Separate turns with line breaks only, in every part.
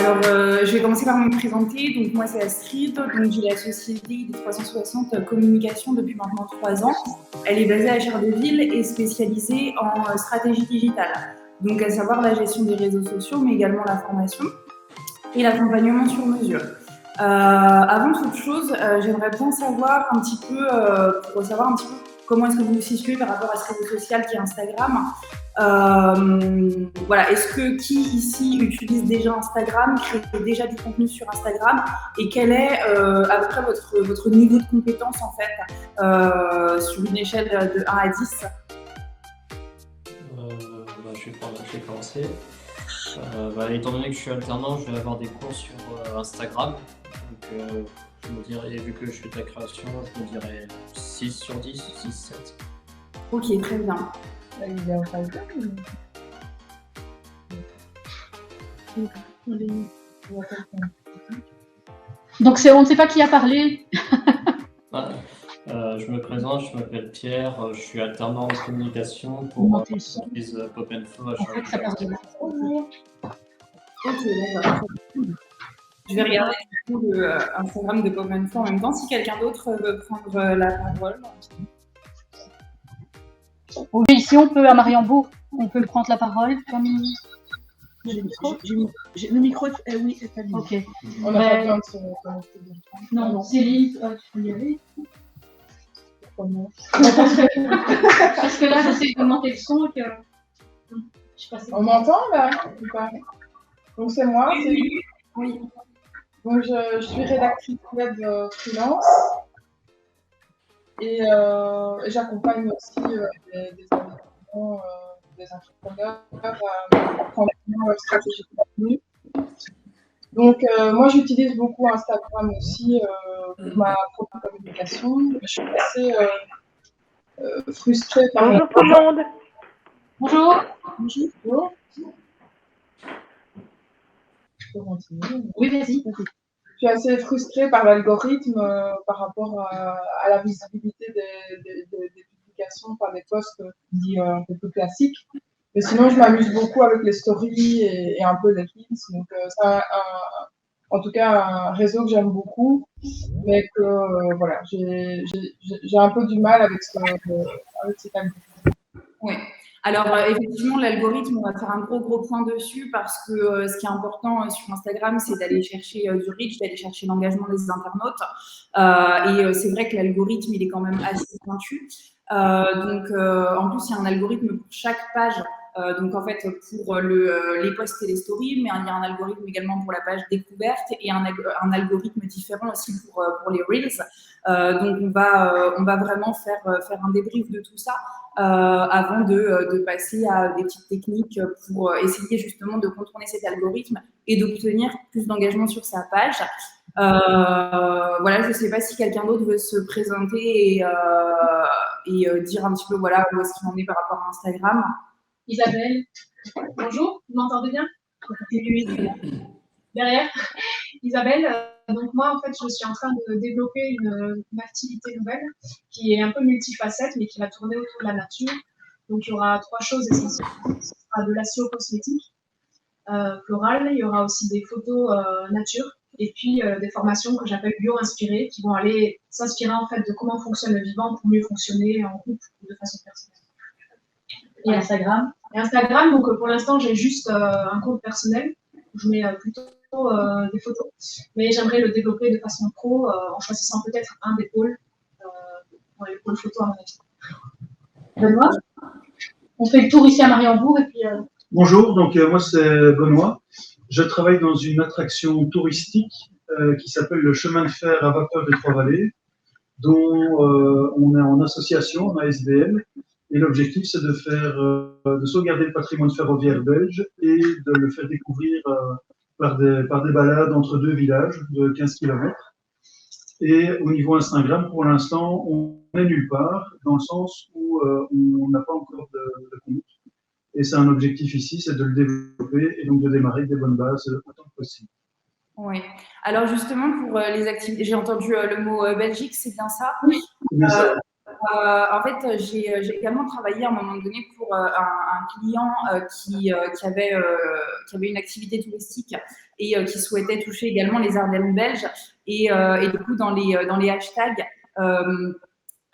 Alors, je vais commencer par me présenter. Donc, moi, c'est Astrid. Donc, j'ai la société de 360 Communication depuis maintenant 3 ans. Elle est basée à Charleville et spécialisée en stratégie digitale. Donc, à savoir la gestion des réseaux sociaux, mais également la formation et l'accompagnement sur mesure. Avant toute chose, j'aimerais bien savoir un petit peu, pour savoir un petit peu comment est-ce que vous vous situez par rapport à ce réseau social qui est Instagram. Voilà, est-ce que qui ici utilise déjà Instagram, crée déjà du contenu sur Instagram, et quel est à peu près votre niveau de compétence en fait sur une échelle de 1 à 10?
Je vais commencer. Étant donné que je suis alternant, je vais avoir des cours sur Instagram. Donc, je me dirais, vu que je fais de la création, je me dirais 6 sur 10, 6, 7.
Ok, très bien.
Donc on ne sait pas qui a parlé.
Je me présente, je m'appelle Pierre, je suis alternant en communication pour l'entreprise Pop & Fo à Charleville.
Ok, d'accord. Je vais regarder du coup le Instagram de Pop & Fo en même temps. Si quelqu'un d'autre veut prendre la parole.
Oui, ici on peut, à Mariembourg, on peut prendre la parole. Camille.
Le micro, oui, c'est pas lui.
Ok.
On n'a pas besoin de se connecter.
Non, Céline, tu peux y aller. Parce que là, j'essaie de monter le son et que... Je sais pas si...
On m'entend là ou pas? Donc c'est moi,
Oui.
Donc je suis rédactrice web freelance et j'accompagne aussi des indépendants, des entrepreneurs à prendre une stratégie de contenu. Donc moi j'utilise beaucoup Instagram aussi pour ma propre communication. Je suis assez frustrée par...
Bonjour tout le monde.
Bonjour.
Bonjour. Je peux continuer?
Oui, vas-y.
Je suis assez frustrée par l'algorithme par rapport à la visibilité des publications par des posts un peu plus classiques. Mais sinon, je m'amuse beaucoup avec les stories et un peu les reels. Donc, c'est en tout cas un réseau que j'aime beaucoup, mais que voilà, j'ai un peu du mal avec cet algorithme.
Oui. Alors, effectivement, l'algorithme, on va faire un gros point dessus parce que ce qui est important sur Instagram, c'est d'aller chercher du reach, d'aller chercher l'engagement des internautes. Et c'est vrai que l'algorithme, il est quand même assez pointu. En plus, il y a un algorithme pour chaque page. Donc, en fait, pour les posts et les stories, mais il y a un algorithme également pour la page découverte et un algorithme différent aussi pour les Reels. Donc, on va vraiment faire un débrief de tout ça avant de passer à des petites techniques pour essayer justement de contourner cet algorithme et d'obtenir plus d'engagement sur sa page. Voilà, je ne sais pas si quelqu'un d'autre veut se présenter et dire un petit peu voilà, où est-ce qu'il en est par rapport à Instagram.
Isabelle, bonjour, vous m'entendez bien?
Oui.
Derrière, Isabelle, donc moi en fait je suis en train de développer une activité nouvelle qui est un peu multifacette mais qui va tourner autour de la nature. Donc il y aura 3 choses essentielles. Ce sera de la SEO cosmétique florale, il y aura aussi des photos nature et puis des formations que j'appelle bio-inspirées qui vont aller s'inspirer en fait de comment fonctionne le vivant pour mieux fonctionner en couple ou de façon personnelle.
Et Instagram?
Et Instagram, donc pour l'instant j'ai juste un compte personnel où je mets plutôt des photos, mais j'aimerais le développer de façon pro en choisissant peut-être un des pôles pour les pôles photo à mon avis.
Benoît? On fait le tour ici à Mariembourg et puis...
Bonjour, donc moi c'est Benoît. Je travaille dans une attraction touristique qui s'appelle le chemin de fer à vapeur des Trois-Vallées, dont on est en association, en ASBL, et l'objectif c'est de sauvegarder le patrimoine ferroviaire belge et de le faire découvrir par des balades entre 2 villages de 15 km. Et au niveau Instagram, pour l'instant, on n'est nulle part, dans le sens où on n'a pas encore de compte. Et c'est un objectif ici, c'est de le développer et donc de démarrer des bonnes bases autant que possible.
Oui. Alors justement, pour les activités, j'ai entendu le mot Belgique, c'est bien ça?
Oui, bien ça.
En fait, j'ai également travaillé à un moment donné pour un client qui avait une activité touristique et qui souhaitait toucher également les Ardennes belges. Et du coup, dans les hashtags,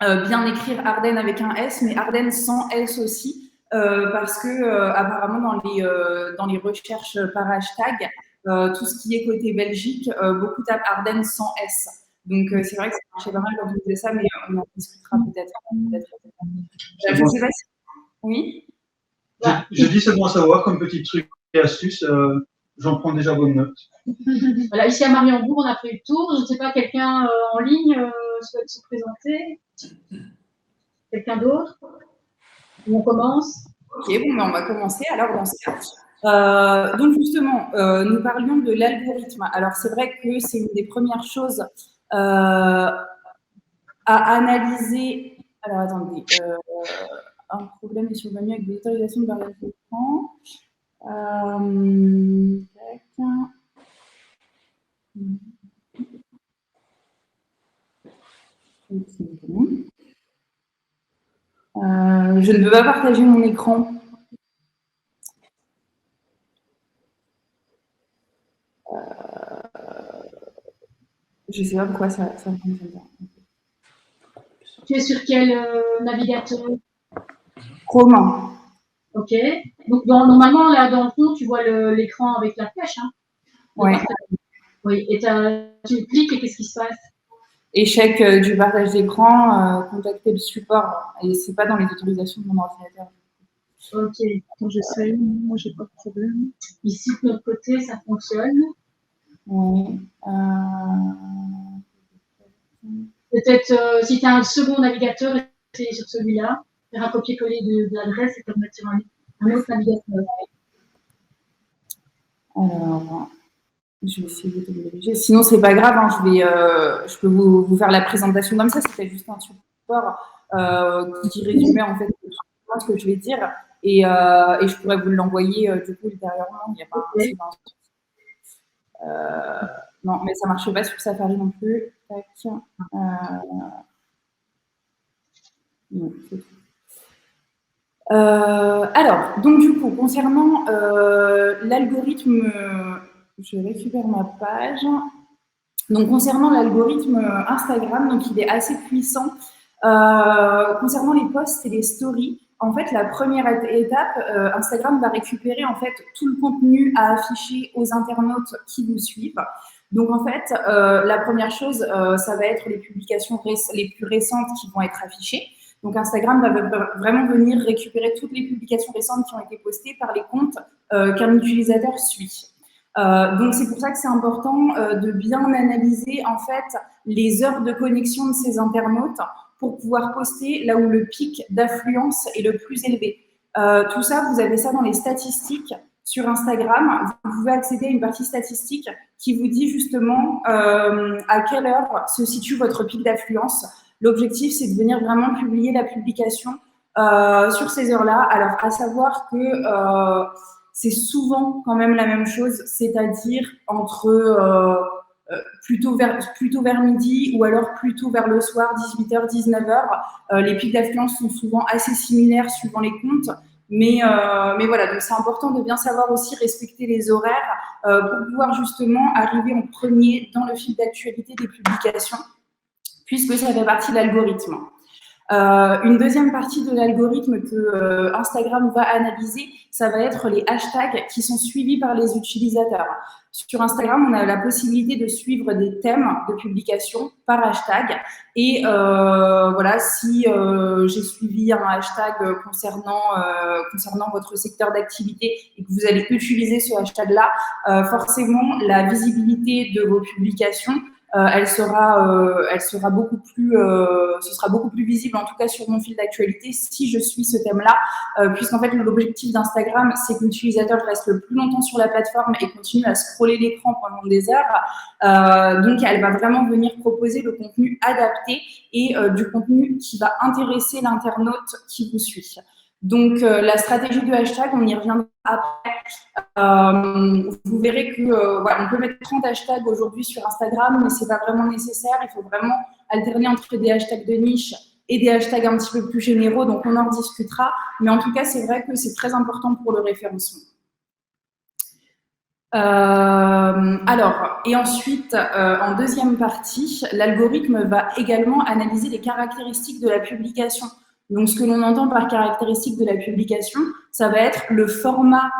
bien écrire Ardennes avec un S, mais Ardennes sans S aussi, parce que apparemment dans les recherches par hashtag, tout ce qui est côté Belgique, beaucoup tapent Ardennes sans S. Donc c'est vrai que ça marchait pas mal quand on faisait ça, mais on en discutera peut-être. Je ne sais pas si... Oui.
Je dis c'est bon à savoir comme petit truc et astuce. J'en prends déjà bonne note.
Voilà, ici à Mariembourg, on a fait le tour. Je ne sais pas, quelqu'un en ligne souhaite se présenter? Quelqu'un d'autre? On commence?
Ok, bon, ben on va commencer alors dans ce cas. Donc justement, nous parlions de l'algorithme. Alors c'est vrai que c'est une des premières choses à analyser. Alors attendez, un problème est survenu avec des autorisations de barrage d'écran. Bon. Je ne veux pas partager mon écran. Je ne sais pas pourquoi ça fonctionne pas.
Tu es sur quel navigateur?
Chrome.
Ok. Donc, normalement, là, dans le fond, tu vois l'écran avec la flèche. Hein,
oui.
Oui. Et tu cliques et qu'est-ce qui se passe?
Échec du partage d'écran, contacter le support. Et ce n'est pas dans les autorisations de mon ordinateur.
Ok.
Quand j'essaye, moi, j'ai pas de problème.
Ici, de notre côté, ça fonctionne.
Oui.
Peut-être, si tu as un second navigateur, essayer sur celui-là, faire un copier-coller de l'adresse et te remettre sur un autre navigateur.
Alors, je vais essayer de diriger. Sinon, c'est pas grave, hein, je peux vous faire la présentation comme ça. C'était juste un support qui résumait en fait ce que je vais dire. Et je pourrais vous l'envoyer du coup ultérieurement. Il n'y a pas non, mais ça ne marche pas sur Safari non plus. Tac. Non, c'est tout. Alors, donc du coup, concernant l'algorithme, je récupère ma page. Donc, concernant l'algorithme Instagram, donc il est assez puissant. Concernant les posts et les stories, en fait, la première étape, Instagram va récupérer en fait tout le contenu à afficher aux internautes qui vous suivent. Donc, en fait, la première chose, ça va être les publications les plus récentes qui vont être affichées. Donc, Instagram va vraiment venir récupérer toutes les publications récentes qui ont été postées par les comptes qu'un utilisateur suit. Donc, c'est pour ça que c'est important de bien analyser en fait les heures de connexion de ces internautes pour pouvoir poster là où le pic d'affluence est le plus élevé. Tout ça, vous avez ça dans les statistiques sur Instagram. Vous pouvez accéder à une partie statistique qui vous dit justement à quelle heure se situe votre pic d'affluence. L'objectif, c'est de venir vraiment publier la publication sur ces heures-là. Alors, à savoir que c'est souvent quand même la même chose, c'est-à-dire entre plutôt vers midi ou alors plutôt vers le soir, 18h, 19h. Les pics d'affluence sont souvent assez similaires suivant les comptes. Mais voilà, donc c'est important de bien savoir aussi respecter les horaires pour pouvoir justement arriver en premier dans le fil d'actualité des publications, puisque ça fait partie de l'algorithme. Une deuxième partie de l'algorithme que Instagram va analyser, ça va être les hashtags qui sont suivis par les utilisateurs. Sur Instagram, on a la possibilité de suivre des thèmes de publication par hashtag. Et voilà, si j'ai suivi un hashtag concernant votre secteur d'activité et que vous allez utiliser ce hashtag-là, forcément, la visibilité de vos publications elle sera beaucoup plus, ce sera beaucoup plus visible en tout cas sur mon fil d'actualité si je suis ce thème-là, puisqu'en fait l'objectif d'Instagram c'est que l'utilisateur reste le plus longtemps sur la plateforme et continue à scroller l'écran pendant des heures. Donc elle va vraiment venir proposer le contenu adapté et du contenu qui va intéresser l'internaute qui vous suit. Donc, la stratégie de hashtag, on y reviendra après. Vous verrez que voilà, on peut mettre 30 hashtags aujourd'hui sur Instagram, mais c'est pas vraiment nécessaire. Il faut vraiment alterner entre des hashtags de niche et des hashtags un petit peu plus généraux, donc on en rediscutera. Mais en tout cas, c'est vrai que c'est très important pour le référencement. Alors, et ensuite, en deuxième partie, l'algorithme va également analyser les caractéristiques de la publication. Donc, ce que l'on entend par caractéristiques de la publication, ça va être le format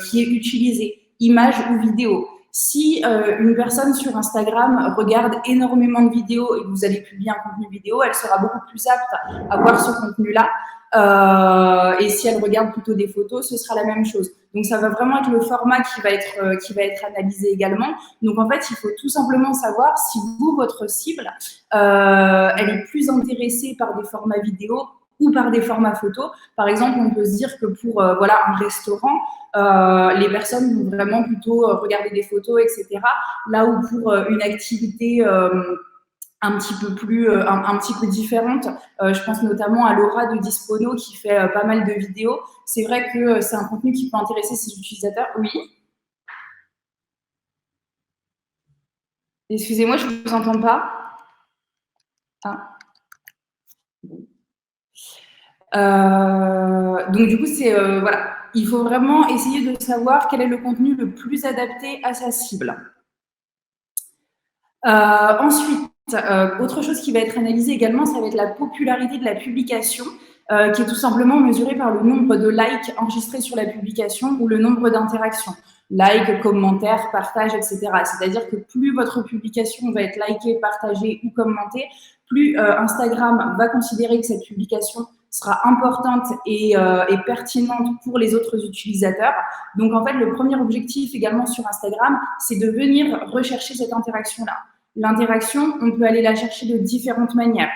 qui est utilisé, image ou vidéo. Si une personne sur Instagram regarde énormément de vidéos et que vous allez publier un contenu vidéo, elle sera beaucoup plus apte à voir ce contenu-là. Et si elle regarde plutôt des photos, ce sera la même chose. Donc, ça va vraiment être le format qui va être analysé également. Donc, en fait, il faut tout simplement savoir si vous, votre cible, elle est plus intéressée par des formats vidéo ou par des formats photos. Par exemple, on peut se dire que pour voilà, un restaurant, les personnes vont vraiment plutôt regarder des photos, etc. Là où pour une activité un petit peu différente. Je pense notamment à Laura de Dispono qui fait pas mal de vidéos. C'est vrai que c'est un contenu qui peut intéresser ses utilisateurs. Oui. Excusez-moi, je ne vous entends pas. Ah. Donc du coup, c'est voilà. Il faut vraiment essayer de savoir quel est le contenu le plus adapté à sa cible. Ensuite, autre chose qui va être analysée également, ça va être la popularité de la publication, qui est tout simplement mesurée par le nombre de likes enregistrés sur la publication ou le nombre d'interactions. Likes, commentaires, partages, etc. C'est-à-dire que plus votre publication va être likée, partagée ou commentée, plus Instagram va considérer que cette publication sera importante et pertinente pour les autres utilisateurs. Donc, en fait, le premier objectif également sur Instagram, c'est de venir rechercher cette interaction-là. L'interaction, on peut aller la chercher de différentes manières.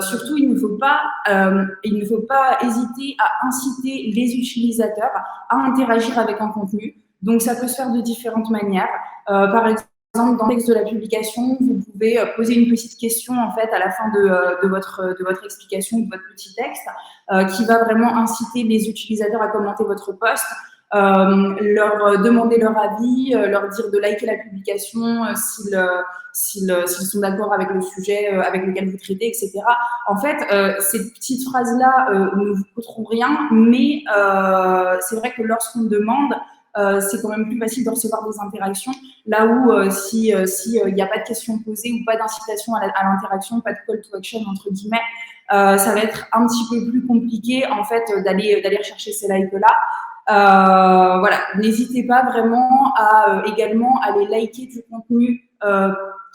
Surtout, il ne faut pas hésiter à inciter les utilisateurs à interagir avec un contenu. Donc, ça peut se faire de différentes manières. Par exemple, dans le texte de la publication, vous pouvez poser une petite question en fait à la fin de votre explication ou de votre petit texte qui va vraiment inciter les utilisateurs à commenter votre post, leur demander leur avis, leur dire de liker la publication s'ils sont d'accord avec le sujet avec lequel vous traitez, etc. En fait, ces petites phrases-là ne vous coûteront rien, mais c'est vrai que lorsqu'on demande, c'est quand même plus facile de recevoir des interactions. Là où si il n'y a pas de questions posées ou pas d'incitation à l'interaction, pas de call to action entre guillemets, ça va être un petit peu plus compliqué en fait d'aller rechercher ces likes-là. Voilà, n'hésitez pas vraiment à également aller liker du contenu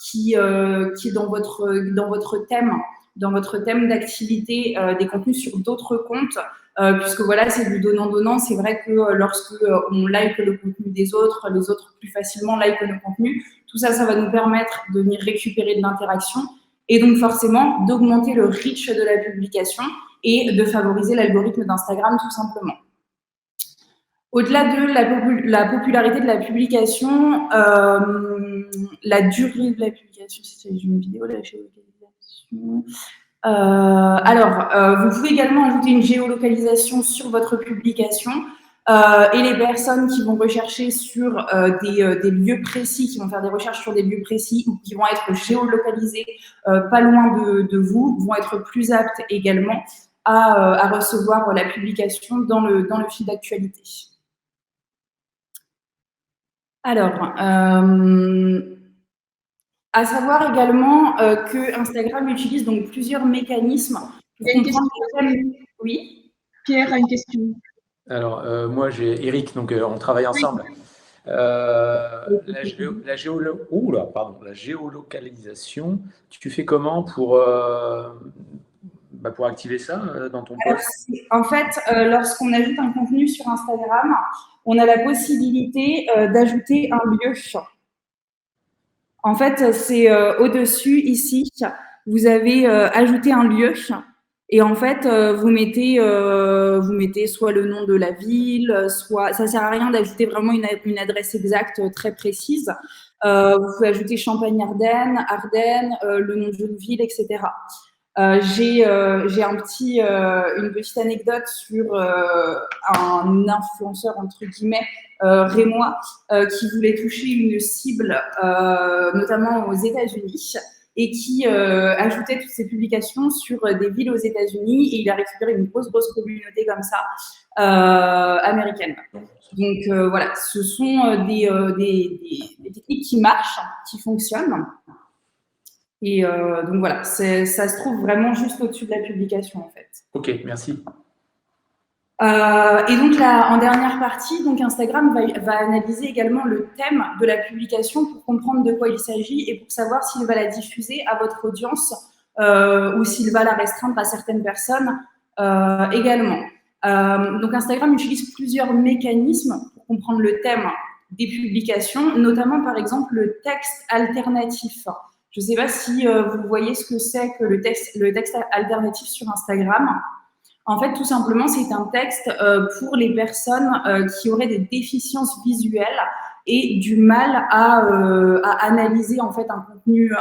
qui est dans votre thème d'activité, des contenus sur d'autres comptes. Puisque voilà, c'est du donnant-donnant. C'est vrai que lorsque on like le contenu des autres, les autres plus facilement like nos contenus. Tout ça, ça va nous permettre de venir récupérer de l'interaction et donc forcément d'augmenter le reach de la publication et de favoriser l'algorithme d'Instagram tout simplement. Au-delà de la popularité de la publication, la durée de la publication, c'est une vidéo, la géolocalisation. Vous pouvez également ajouter une géolocalisation sur votre publication et les personnes qui vont rechercher sur des lieux précis, qui vont faire des recherches sur des lieux précis ou qui vont être géolocalisés pas loin de vous, vont être plus aptes également à recevoir la publication dans le fil d'actualité. Alors, à savoir également que Instagram utilise donc plusieurs mécanismes. Oui.
Pierre a une question.
Alors, moi, j'ai Eric, donc on travaille ensemble. La géolocalisation, tu fais comment pour activer ça dans ton post?
En fait, lorsqu'on ajoute un contenu sur Instagram, on a la possibilité d'ajouter un lieu. En fait, c'est au-dessus, ici, vous avez ajouté un lieu et en fait, vous mettez soit le nom de la ville, soit… Ça ne sert à rien d'ajouter vraiment une adresse exacte très précise. Vous pouvez ajouter Champagne-Ardenne, le nom d'une ville, etc. J'ai une petite anecdote sur un influenceur, entre guillemets, rémois, qui voulait toucher une cible, notamment aux États-Unis. et qui ajoutait toutes ses publications sur des villes aux États-Unis, et il a récupéré une grosse communauté comme ça américaine. Donc voilà, ce sont des techniques qui marchent, qui fonctionnent. Et donc voilà, ça se trouve vraiment juste au-dessus de la publication en fait.
Ok, merci.
Et donc là, en dernière partie, donc Instagram va analyser également le thème de la publication pour comprendre de quoi il s'agit et pour savoir s'il va la diffuser à votre audience ou s'il va la restreindre à certaines personnes également. Donc Instagram utilise plusieurs mécanismes pour comprendre le thème des publications, notamment par exemple le texte alternatif. Je ne sais pas si vous voyez ce que c'est que le texte alternatif sur Instagram. En fait, tout simplement, c'est un texte pour les personnes qui auraient des déficiences visuelles et du mal à analyser en fait un contenu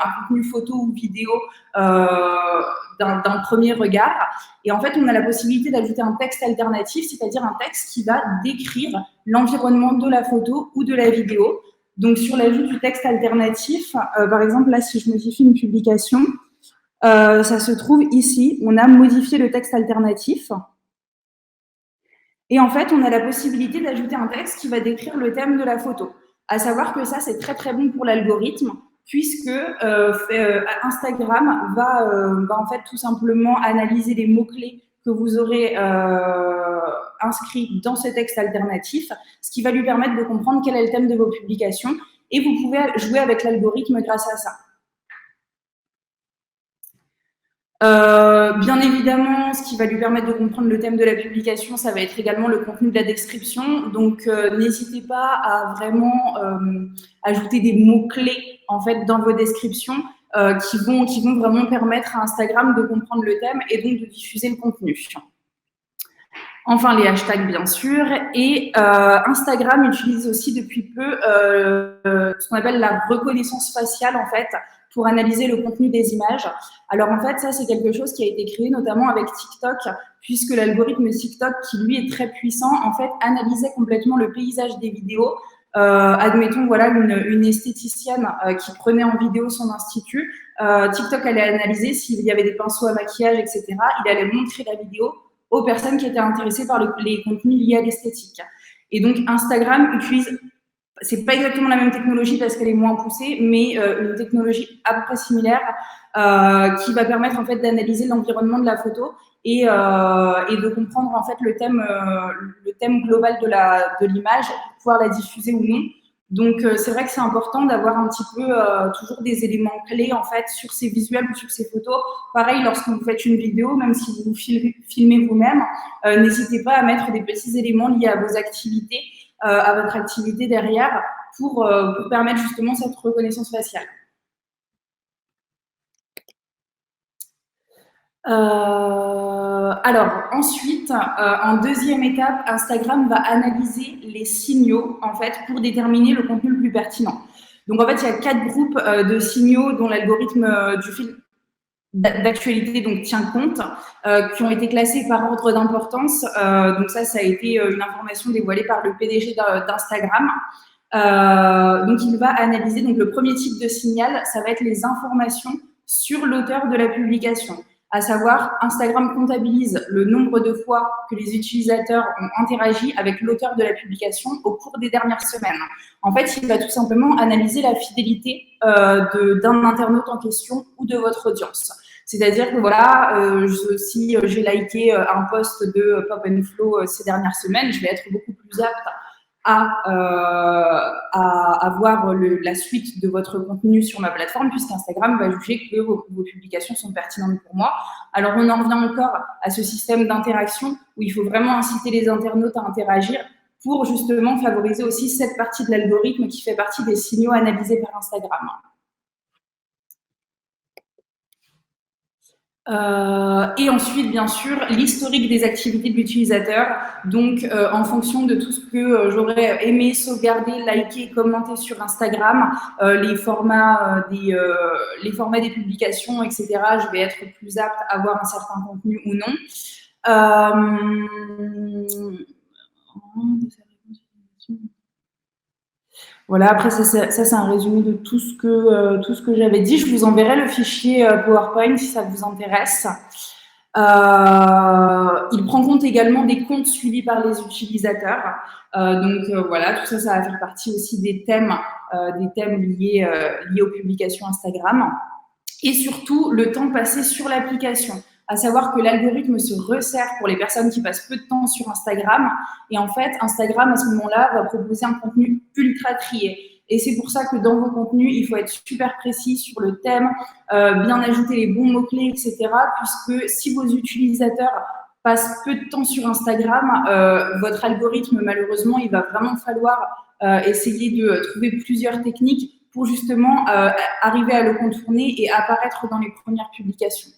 photo ou vidéo d'un premier regard. Et en fait, on a la possibilité d'ajouter un texte alternatif, c'est-à-dire un texte qui va décrire l'environnement de la photo ou de la vidéo. Donc, sur l'ajout du texte alternatif, par exemple, là, si je modifie une publication, ça se trouve ici, on a modifié le texte alternatif. Et en fait, on a la possibilité d'ajouter un texte qui va décrire le thème de la photo. À savoir que ça, c'est très bon pour l'algorithme, puisque Instagram va en fait tout simplement analyser les mots-clés que vous aurez inscrits dans ce texte alternatif, ce qui va lui permettre de comprendre quel est le thème de vos publications. Et vous pouvez jouer avec l'algorithme grâce à ça. Bien évidemment, ce qui va lui permettre de comprendre le thème de la publication, ça va être également le contenu de la description. Donc, n'hésitez pas à vraiment ajouter des mots-clés en fait dans vos descriptions qui vont vraiment permettre à Instagram de comprendre le thème et donc de diffuser le contenu. Enfin, les hashtags, bien sûr. Et Instagram utilise aussi depuis peu ce qu'on appelle la reconnaissance faciale, en fait, pour analyser le contenu des images. Alors, en fait, ça, c'est quelque chose qui a été créé notamment avec TikTok, puisque l'algorithme TikTok, qui lui est très puissant, en fait, analysait complètement le paysage des vidéos. Admettons, voilà, une esthéticienne qui prenait en vidéo son institut. TikTok allait analyser s'il y avait des pinceaux à maquillage, etc. Il allait montrer la vidéo aux personnes qui étaient intéressées par les contenus liés à l'esthétique. Et donc, Instagram utilise, c'est pas exactement la même technologie parce qu'elle est moins poussée, mais une technologie à peu près similaire qui va permettre en fait d'analyser l'environnement de la photo et de comprendre en fait le thème global de l'image pour pouvoir la diffuser ou non. Donc, c'est vrai que c'est important d'avoir un petit peu toujours des éléments clés en fait sur ces visuels ou sur ces photos. Pareil, lorsque vous faites une vidéo, même si vous filmez vous-même, n'hésitez pas à mettre des petits éléments liés à vos activités, à votre activité derrière pour permettre justement cette reconnaissance faciale. Alors ensuite, en deuxième étape, Instagram va analyser les signaux en fait pour déterminer le contenu le plus pertinent. Donc en fait, il y a 4 groupes de signaux dont l'algorithme du fil d'actualité donc tient compte, qui ont été classés par ordre d'importance. Donc ça a été une information dévoilée par le PDG d'Instagram. Donc il va analyser donc le premier type de signal, ça va être les informations sur l'auteur de la publication. À savoir, Instagram comptabilise le nombre de fois que les utilisateurs ont interagi avec l'auteur de la publication au cours des dernières semaines. En fait, il va tout simplement analyser la fidélité d'un internaute en question ou de votre audience. C'est-à-dire que voilà, si j'ai liké un post de Pop & Flow ces dernières semaines, je vais être beaucoup plus apte à voir la suite de votre contenu sur ma plateforme, puisqu'Instagram va juger que vos publications sont pertinentes pour moi. Alors, on en revient encore à ce système d'interaction où il faut vraiment inciter les internautes à interagir pour justement favoriser aussi cette partie de l'algorithme qui fait partie des signaux analysés par Instagram. Et ensuite, bien sûr, l'historique des activités de l'utilisateur. Donc, en fonction de tout ce que j'aurais aimé sauvegarder, liker, commenter sur Instagram, les formats des publications, etc., je vais être plus apte à voir un certain contenu ou non. Voilà, après, ça c'est un résumé de tout ce que j'avais dit. Je vous enverrai le fichier PowerPoint si ça vous intéresse. Il prend compte également des comptes suivis par les utilisateurs. Voilà, tout ça, ça va faire partie aussi des thèmes liés aux publications Instagram. Et surtout, le temps passé sur l'application. À savoir que l'algorithme se resserre pour les personnes qui passent peu de temps sur Instagram. Et en fait, Instagram, à ce moment-là, va proposer un contenu ultra trié. Et c'est pour ça que dans vos contenus, il faut être super précis sur le thème, bien ajouter les bons mots-clés, etc. Puisque si vos utilisateurs passent peu de temps sur Instagram, votre algorithme, malheureusement, il va vraiment falloir essayer de trouver plusieurs techniques pour justement arriver à le contourner et apparaître dans les premières publications.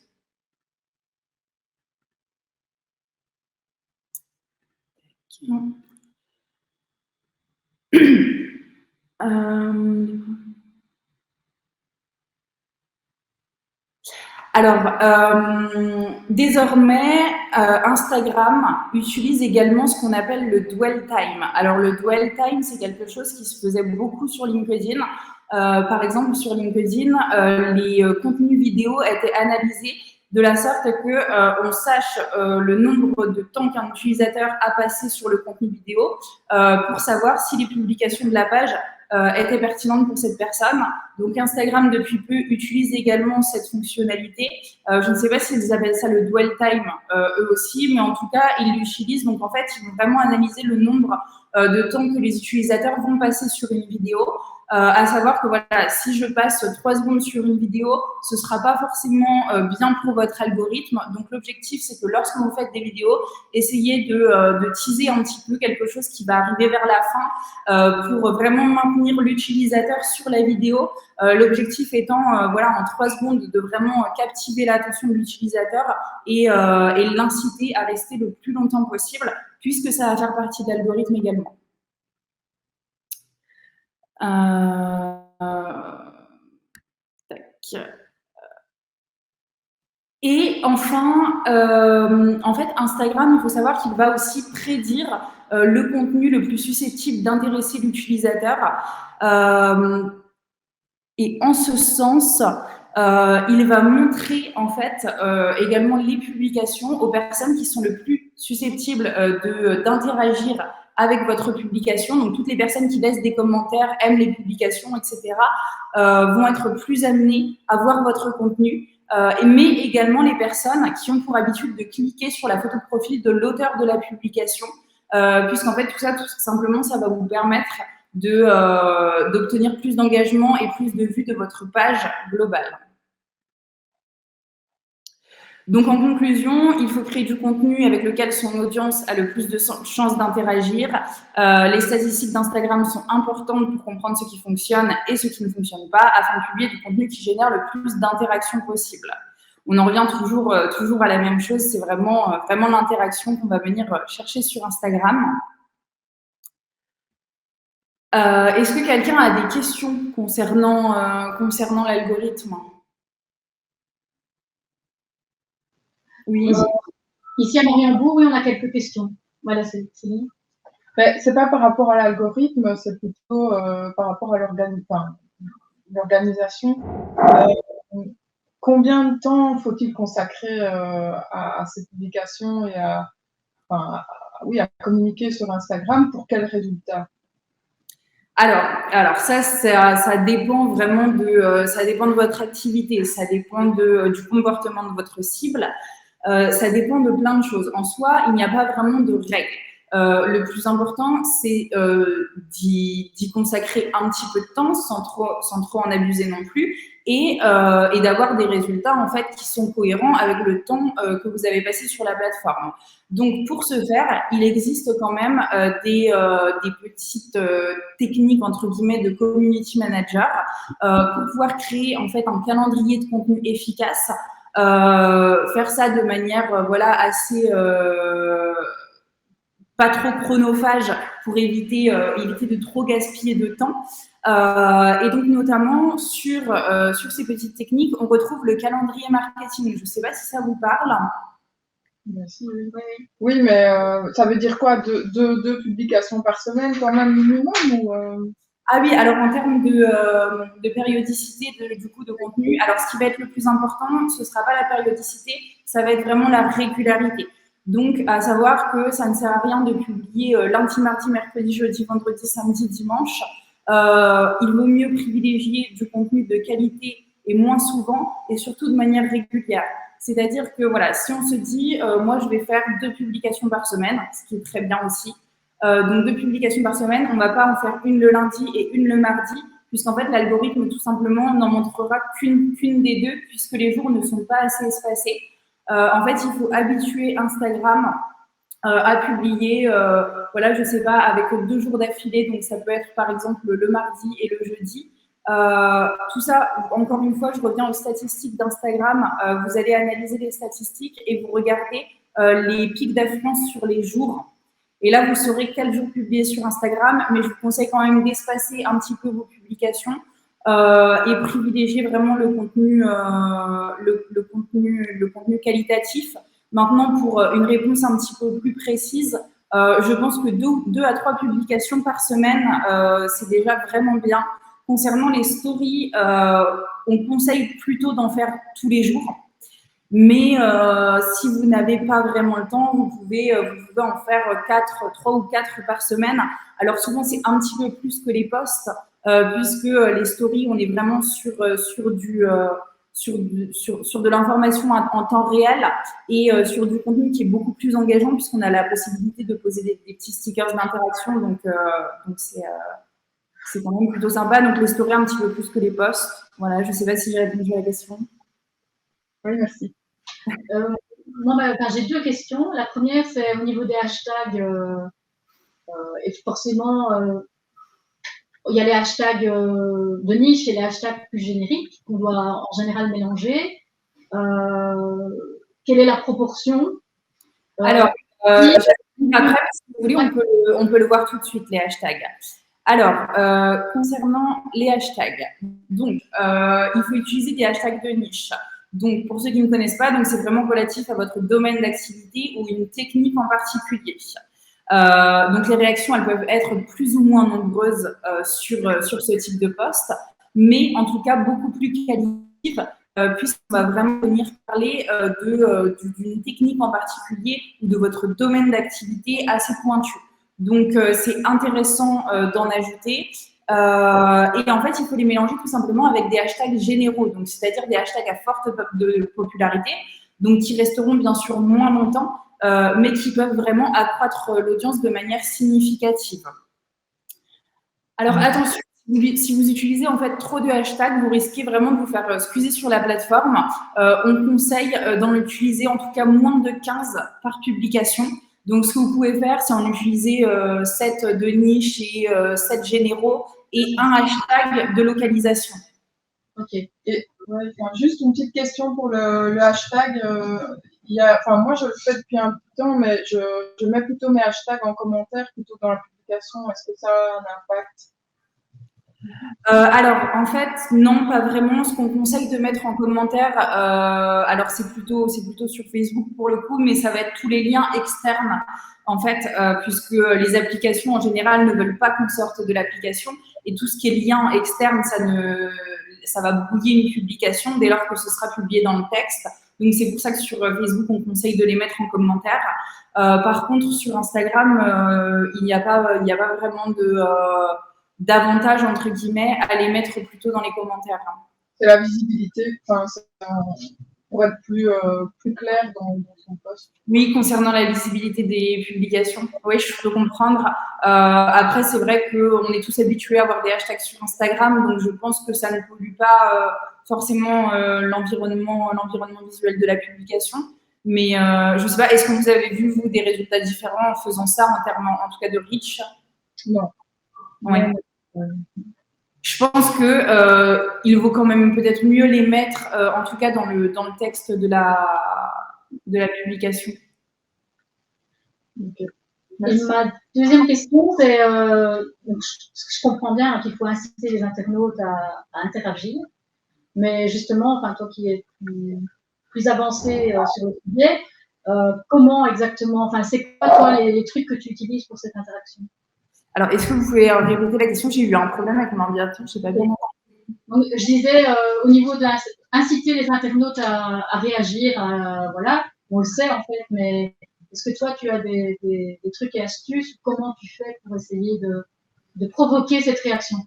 Désormais, Instagram utilise également ce qu'on appelle le dwell time. Alors, le dwell time, c'est quelque chose qui se faisait beaucoup sur LinkedIn. Par exemple, sur LinkedIn, les contenus vidéo étaient analysés de la sorte que on sache le nombre de temps qu'un utilisateur a passé sur le contenu vidéo pour savoir si les publications de la page étaient pertinentes pour cette personne. Donc, Instagram, depuis peu, utilise également cette fonctionnalité. Je ne sais pas s'ils appellent ça le dwell time, eux aussi, mais en tout cas, ils l'utilisent. Donc, en fait, ils vont vraiment analyser le nombre de temps que les utilisateurs vont passer sur une vidéo. À savoir que voilà, si je passe 3 secondes sur une vidéo, ce sera pas forcément bien pour votre algorithme. Donc l'objectif, c'est que lorsque vous faites des vidéos, essayez de teaser un petit peu quelque chose qui va arriver vers la fin pour vraiment maintenir l'utilisateur sur la vidéo. L'objectif étant, voilà, en 3 secondes, de vraiment captiver l'attention de l'utilisateur et l'inciter à rester le plus longtemps possible, puisque ça va faire partie de l'algorithme également. Et enfin, en fait, Instagram, il faut savoir qu'il va aussi prédire le contenu le plus susceptible d'intéresser l'utilisateur. Et en ce sens, il va montrer en fait également les publications aux personnes qui sont le plus susceptibles d'interagir avec votre publication. Donc, toutes les personnes qui laissent des commentaires, aiment les publications, etc., vont être plus amenées à voir votre contenu. Mais également les personnes qui ont pour habitude de cliquer sur la photo de profil de l'auteur de la publication, puisqu'en fait, tout ça, tout simplement, ça va vous permettre d'obtenir plus d'engagement et plus de vues de votre page globale. Donc, en conclusion, il faut créer du contenu avec lequel son audience a le plus de chances d'interagir. Les statistiques d'Instagram sont importantes pour comprendre ce qui fonctionne et ce qui ne fonctionne pas, afin de publier du contenu qui génère le plus d'interactions possible. On en revient toujours à la même chose, c'est vraiment l'interaction qu'on va venir chercher sur Instagram. Est-ce que quelqu'un a des questions concernant l'algorithme ? Oui.
Ici à Mariembourg, oui, on a quelques questions. Voilà, c'est bon.
C'est pas par rapport à l'algorithme, c'est plutôt par rapport à l'organisation. Combien de temps faut-il consacrer à ces publications et à communiquer sur Instagram pour quels résultats?
Alors ça dépend vraiment ça dépend de votre activité, ça dépend du comportement de votre cible, ça dépend de plein de choses. En soi, il n'y a pas vraiment de règles. Le plus important, c'est d'y consacrer un petit peu de temps sans trop en abuser non plus et d'avoir des résultats en fait qui sont cohérents avec le temps que vous avez passé sur la plateforme. Donc pour ce faire, il existe quand même des petites techniques entre guillemets de community manager pour pouvoir créer en fait un calendrier de contenu efficace, faire ça de manière voilà assez pas trop chronophage pour éviter de trop gaspiller de temps. Et donc, notamment, sur ces petites techniques, on retrouve le calendrier marketing. Je ne sais pas si ça vous parle.
Oui, mais ça veut dire quoi? Deux publications par semaine quand même minimum ou
Ah oui, alors en termes de périodicité du coup de contenu, alors ce qui va être le plus important, ce ne sera pas la périodicité, ça va être vraiment la régularité. Donc, à savoir que ça ne sert à rien de publier lundi, mardi, mercredi, jeudi, vendredi, samedi, dimanche. Il vaut mieux privilégier du contenu de qualité et moins souvent et surtout de manière régulière. C'est-à-dire que voilà, si on se dit, moi je vais faire 2 publications par semaine, ce qui est très bien aussi, donc 2 publications par semaine, on ne va pas en faire une le lundi et une le mardi, puisqu'en fait l'algorithme tout simplement n'en montrera qu'une des deux, puisque les jours ne sont pas assez espacés. En fait, il faut habituer Instagram à publier, voilà, je sais pas, avec 2 jours d'affilée, donc ça peut être par exemple le mardi et le jeudi. Tout ça, encore une fois, je reviens aux statistiques d'Instagram. Vous allez analyser les statistiques et vous regardez les pics d'affluence sur les jours. Et là, vous saurez quel jour publier sur Instagram, mais je vous conseille quand même d'espacer un petit peu vos publications et privilégier vraiment le contenu, le contenu qualitatif. Maintenant, pour une réponse un petit peu plus précise, je pense que 2 à 3 publications par semaine, c'est déjà vraiment bien. Concernant les stories, on conseille plutôt d'en faire tous les jours. Mais si vous n'avez pas vraiment le temps, vous pouvez en faire 3 ou 4 par semaine. Alors souvent, c'est un petit peu plus que les posts, puisque les stories, on est vraiment sur de l'information en temps réel et sur du contenu qui est beaucoup plus engageant, puisqu'on a la possibilité de poser des petits stickers d'interaction. Donc c'est quand même plutôt sympa. Donc les stories un petit peu plus que les posts. Voilà, je ne sais pas si j'ai répondu à la question.
Oui, merci.
Moi, j'ai 2 questions. La première, c'est au niveau des hashtags. Et forcément, il y a les hashtags de niche et les hashtags plus génériques qu'on doit en général mélanger. Quelle est la proportion
Alors, après, si vous voulez, on peut le voir tout de suite, les hashtags. Alors, concernant les hashtags, donc, il faut utiliser des hashtags de niche. Donc, pour ceux qui ne connaissent pas, donc c'est vraiment relatif à votre domaine d'activité ou une technique en particulier. Donc, les réactions, elles peuvent être plus ou moins nombreuses sur ce type de post, mais en tout cas beaucoup plus qualitatives, puisqu'on va vraiment venir parler d'une technique en particulier ou de votre domaine d'activité assez pointu. Donc, c'est intéressant d'en ajouter. Et en fait, il faut les mélanger tout simplement avec des hashtags généraux, donc c'est-à-dire des hashtags à forte popularité, donc qui resteront bien sûr moins longtemps, mais qui peuvent vraiment accroître l'audience de manière significative. Alors attention, si vous utilisez en fait trop de hashtags, vous risquez vraiment de vous faire squeezer sur la plateforme. On conseille d'en utiliser en tout cas moins de 15 par publication. Donc, ce que vous pouvez faire, c'est en utiliser 7 de niche et 7 généraux et un hashtag de localisation.
Ok. Et juste une petite question pour le hashtag. Moi, je le fais depuis un temps, mais je mets plutôt mes hashtags en commentaire plutôt dans la publication. Est-ce que ça a un impact?
Alors, en fait, non, pas vraiment. Ce qu'on conseille de mettre en commentaire, alors c'est plutôt sur Facebook pour le coup, mais ça va être tous les liens externes, en fait, puisque les applications en général ne veulent pas qu'on sorte de l'application, et tout ce qui est lien externe, ça va brouiller une publication dès lors que ce sera publié dans le texte. Donc, c'est pour ça que sur Facebook, on conseille de les mettre en commentaire. Par contre, sur Instagram, il n'y a pas vraiment d'avantage, entre guillemets, à les mettre plutôt dans les commentaires.
C'est la visibilité, pour être plus clair dans son post.
Oui, concernant la visibilité des publications, oui, je peux comprendre. Après, c'est vrai qu'on est tous habitués à avoir des hashtags sur Instagram, donc je pense que ça ne pollue pas forcément l'environnement visuel de la publication. Mais je ne sais pas, est-ce que vous avez vu, vous, des résultats différents en faisant ça en termes, en tout cas, de reach?
Non.
Ouais. Je pense que il vaut quand même peut-être mieux les mettre, en tout cas dans le texte de la publication.
Okay. Et ma deuxième question, c'est je comprends bien qu'il faut inciter les internautes à interagir, mais justement, toi qui es plus avancé sur le sujet, comment exactement, c'est quoi toi les trucs que tu utilises pour cette interaction?
Alors, est-ce que vous pouvez répéter la question? J'ai eu un problème avec mon ordinateur, je sais pas bien.
Donc, je disais, au niveau d'inciter les internautes à réagir, voilà, on le sait en fait, mais est-ce que toi, tu as des trucs et astuces? Comment tu fais pour essayer de provoquer cette réaction?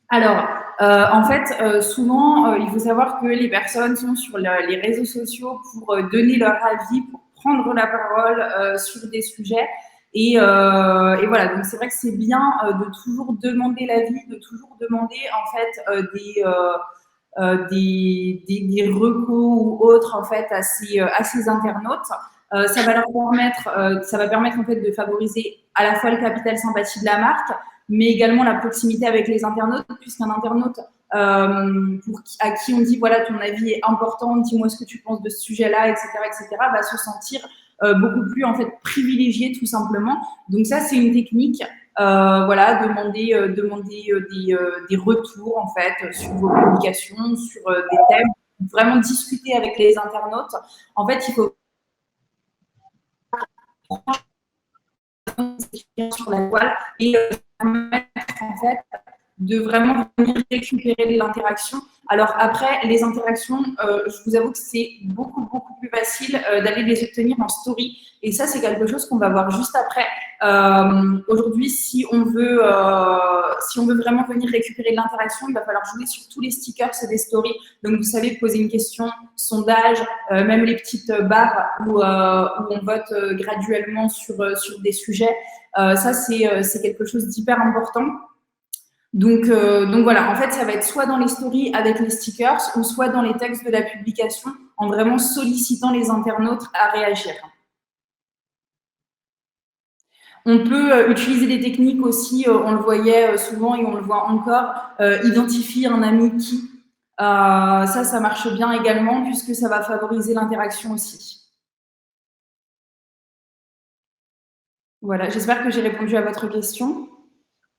Alors, en fait, souvent, il faut savoir que les personnes sont sur les réseaux sociaux pour donner leur avis, pour prendre la parole sur des sujets. Et voilà, donc c'est vrai que c'est bien de toujours demander l'avis, de toujours demander en fait des recos ou autres en fait à ces internautes. Ça va permettre en fait de favoriser à la fois le capital sympathie de la marque, mais également la proximité avec les internautes, puisqu'un internaute à qui on dit voilà ton avis est important, dis-moi ce que tu penses de ce sujet-là, etc., va se sentir beaucoup plus en fait privilégié tout simplement. Donc ça c'est une technique. Voilà, demander des retours en fait sur vos publications, sur des thèmes, vraiment discuter avec les internautes. En fait, il faut sur la toile et permettre en fait de vraiment venir récupérer de l'interaction. Alors après, les interactions, je vous avoue que c'est beaucoup plus facile d'aller les obtenir en story. Et ça, c'est quelque chose qu'on va voir juste après. Aujourd'hui, si on veut vraiment venir récupérer de l'interaction, il va falloir jouer sur tous les stickers et des stories. Donc, vous savez, poser une question, sondage, même les petites barres où on vote graduellement sur des sujets. Ça, c'est quelque chose d'hyper important. Donc voilà, en fait, ça va être soit dans les stories avec les stickers ou soit dans les textes de la publication en vraiment sollicitant les internautes à réagir. On peut utiliser des techniques aussi, on le voyait souvent et on le voit encore, identifier un ami qui. Ça marche bien également puisque ça va favoriser l'interaction aussi. Voilà, j'espère que j'ai répondu à votre question.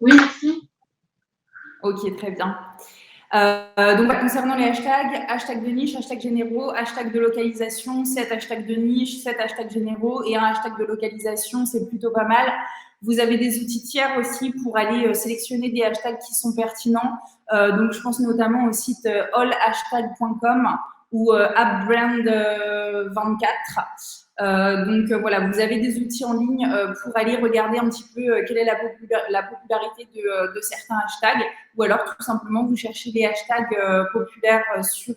Oui, merci.
Ok, très bien. Donc, concernant les hashtags, hashtag de niche, hashtag généraux, hashtag de localisation, 7 hashtags de niche, 7 hashtags généraux et un hashtag de localisation, c'est plutôt pas mal. Vous avez des outils tiers aussi pour aller sélectionner des hashtags qui sont pertinents. Donc, je pense notamment au site allhashtag.com ou appbrand24. Donc voilà, vous avez des outils en ligne pour aller regarder un petit peu quelle est la popularité de certains hashtags, ou alors tout simplement vous cherchez des hashtags populaires sur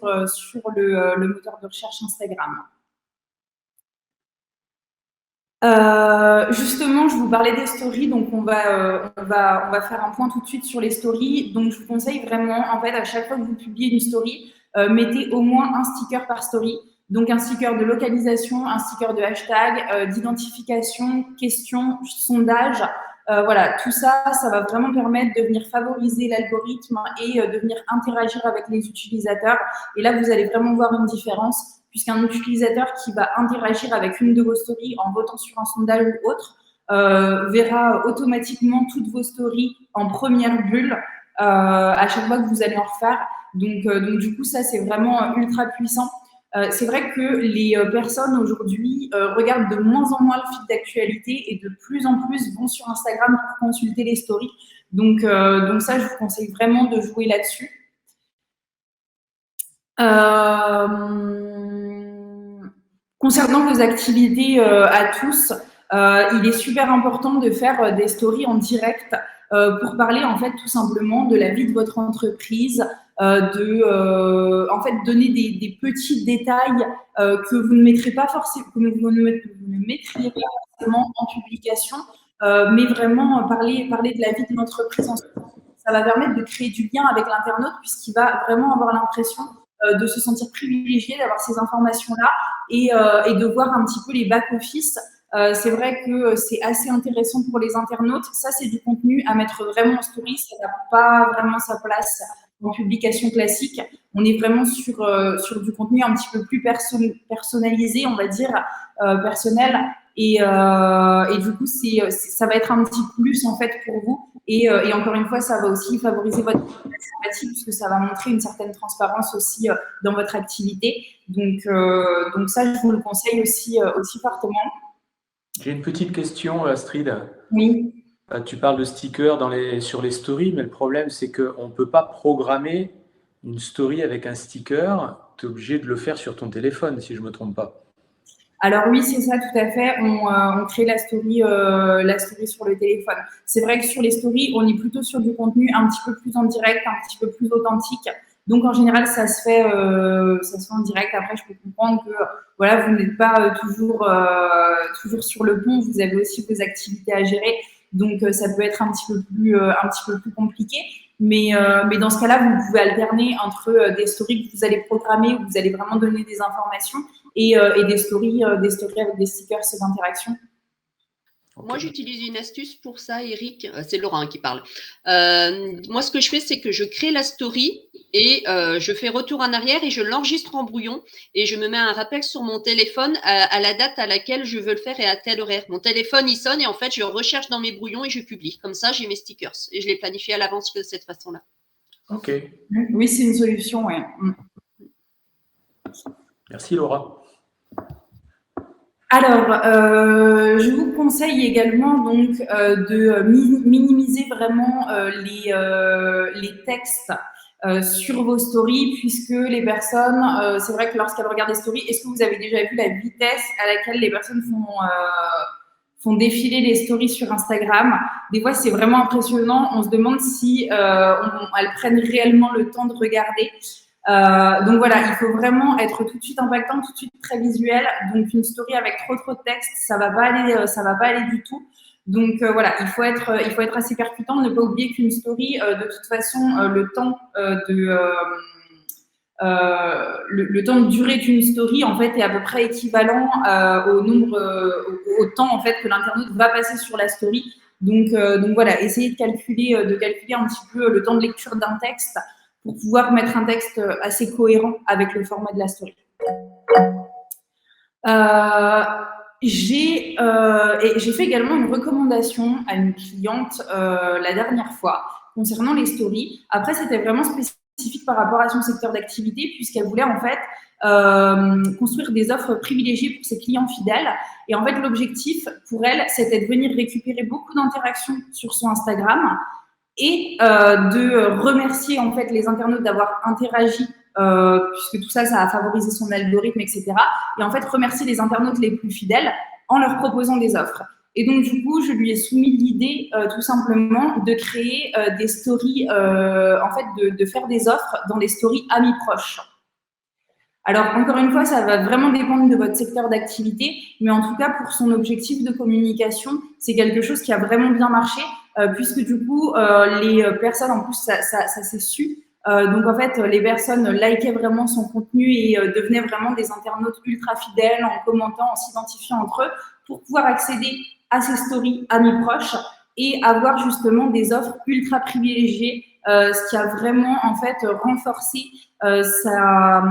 le moteur de recherche Instagram. Justement, je vous parlais des stories, donc on va faire un point tout de suite sur les stories. Donc je vous conseille vraiment, en fait, à chaque fois que vous publiez une story, mettez au moins un sticker par story. Donc un sticker de localisation, un sticker de hashtag, d'identification, question, sondage. Voilà, tout ça, ça va vraiment permettre de venir favoriser l'algorithme et de venir interagir avec les utilisateurs. Et là, vous allez vraiment voir une différence, puisqu'un utilisateur qui va interagir avec une de vos stories en votant sur un sondage ou autre verra automatiquement toutes vos stories en première bulle à chaque fois que vous allez en refaire. Donc du coup, ça, c'est vraiment ultra puissant. C'est vrai que les personnes aujourd'hui regardent de moins en moins le feed d'actualité et de plus en plus vont sur Instagram pour consulter les stories. Donc ça, je vous conseille vraiment de jouer là-dessus. Concernant vos activités à tous, il est super important de faire des stories en direct pour parler en fait tout simplement de la vie de votre entreprise, en fait donner des petits détails que vous ne mettrez pas forcément, que vous ne mettriez pas forcément en publication, mais vraiment parler de la vie de l'entreprise. Ça va permettre de créer du lien avec l'internaute puisqu'il va vraiment avoir l'impression de se sentir privilégié, d'avoir ces informations-là et de voir un petit peu les back-office. C'est vrai que c'est assez intéressant pour les internautes. Ça, c'est du contenu à mettre vraiment en story. Ça n'a pas vraiment sa place en publication classique. On est vraiment sur du contenu un petit peu plus personnalisé, on va dire, personnel. Et du coup, ça va être un petit plus en fait pour vous. Et encore une fois, ça va aussi favoriser votre sympathie puisque ça va montrer une certaine transparence aussi dans votre activité. Donc ça, je vous le conseille aussi fortement.
J'ai une petite question, Astrid.
Oui.
Tu parles de stickers sur les stories, mais le problème, c'est qu'on ne peut pas programmer une story avec un sticker. Tu es obligé de le faire sur ton téléphone, si je ne me trompe pas.
Alors oui, c'est ça, tout à fait. On crée la story sur le téléphone. C'est vrai que sur les stories, on est plutôt sur du contenu un petit peu plus en direct, un petit peu plus authentique. Donc en général, ça se fait en direct. Après, je peux comprendre que voilà, vous n'êtes pas toujours sur le pont. Vous avez aussi vos activités à gérer, donc ça peut être un petit peu plus compliqué. Mais dans ce cas-là, vous pouvez alterner entre des stories que vous allez programmer où vous allez vraiment donner des informations et des stories avec des stickers d'interaction.
Ok.
Moi, j'utilise une astuce pour ça, Eric. C'est Laurent qui parle. Moi, ce que je fais, c'est que je crée la story et je fais retour en arrière et je l'enregistre en brouillon et je me mets un rappel sur mon téléphone à la date à laquelle je veux le faire et à tel horaire. Mon téléphone, il sonne et en fait, je recherche dans mes brouillons et je publie. Comme ça, j'ai mes stickers et je les planifie à l'avance de cette façon-là.
Ok.
Oui, c'est une solution, ouais.
Merci, Laura.
Alors, je vous conseille également donc de minimiser vraiment les textes sur vos stories, puisque les personnes, c'est vrai que lorsqu'elles regardent des stories, est-ce que vous avez déjà vu la vitesse à laquelle les personnes font défiler les stories sur Instagram? Des fois, c'est vraiment impressionnant. On se demande si elles prennent réellement le temps de regarder. Donc voilà, il faut vraiment être tout de suite impactant, tout de suite très visuel. Donc une story avec trop de texte, ça va pas aller du tout. Donc voilà, il faut être assez percutant. Ne pas oublier qu'une story, de toute façon, le temps de durée d'une story en fait est à peu près équivalent au temps en fait que l'internaute va passer sur la story. Donc voilà, essayez de calculer un petit peu le temps de lecture d'un texte pour pouvoir mettre un texte assez cohérent avec le format de la story. J'ai fait également une recommandation à une cliente la dernière fois concernant les stories. Après, c'était vraiment spécifique par rapport à son secteur d'activité puisqu'elle voulait en fait construire des offres privilégiées pour ses clients fidèles. Et en fait, l'objectif pour elle, c'était de venir récupérer beaucoup d'interactions sur son Instagram et de remercier en fait les internautes d'avoir interagi puisque tout ça, ça a favorisé son algorithme, etc. Et en fait, remercier les internautes les plus fidèles en leur proposant des offres. Et donc, du coup, je lui ai soumis l'idée tout simplement de créer des stories, en fait, de faire des offres dans les stories amis proches. Alors, encore une fois, ça va vraiment dépendre de votre secteur d'activité, mais en tout cas, pour son objectif de communication, c'est quelque chose qui a vraiment bien marché, puisque du coup, les personnes, en plus, ça s'est su. Donc, en fait, les personnes likaient vraiment son contenu et devenaient vraiment des internautes ultra fidèles en commentant, en s'identifiant entre eux pour pouvoir accéder à ces stories amis proches et avoir justement des offres ultra privilégiées, ce qui a vraiment, en fait, renforcé sa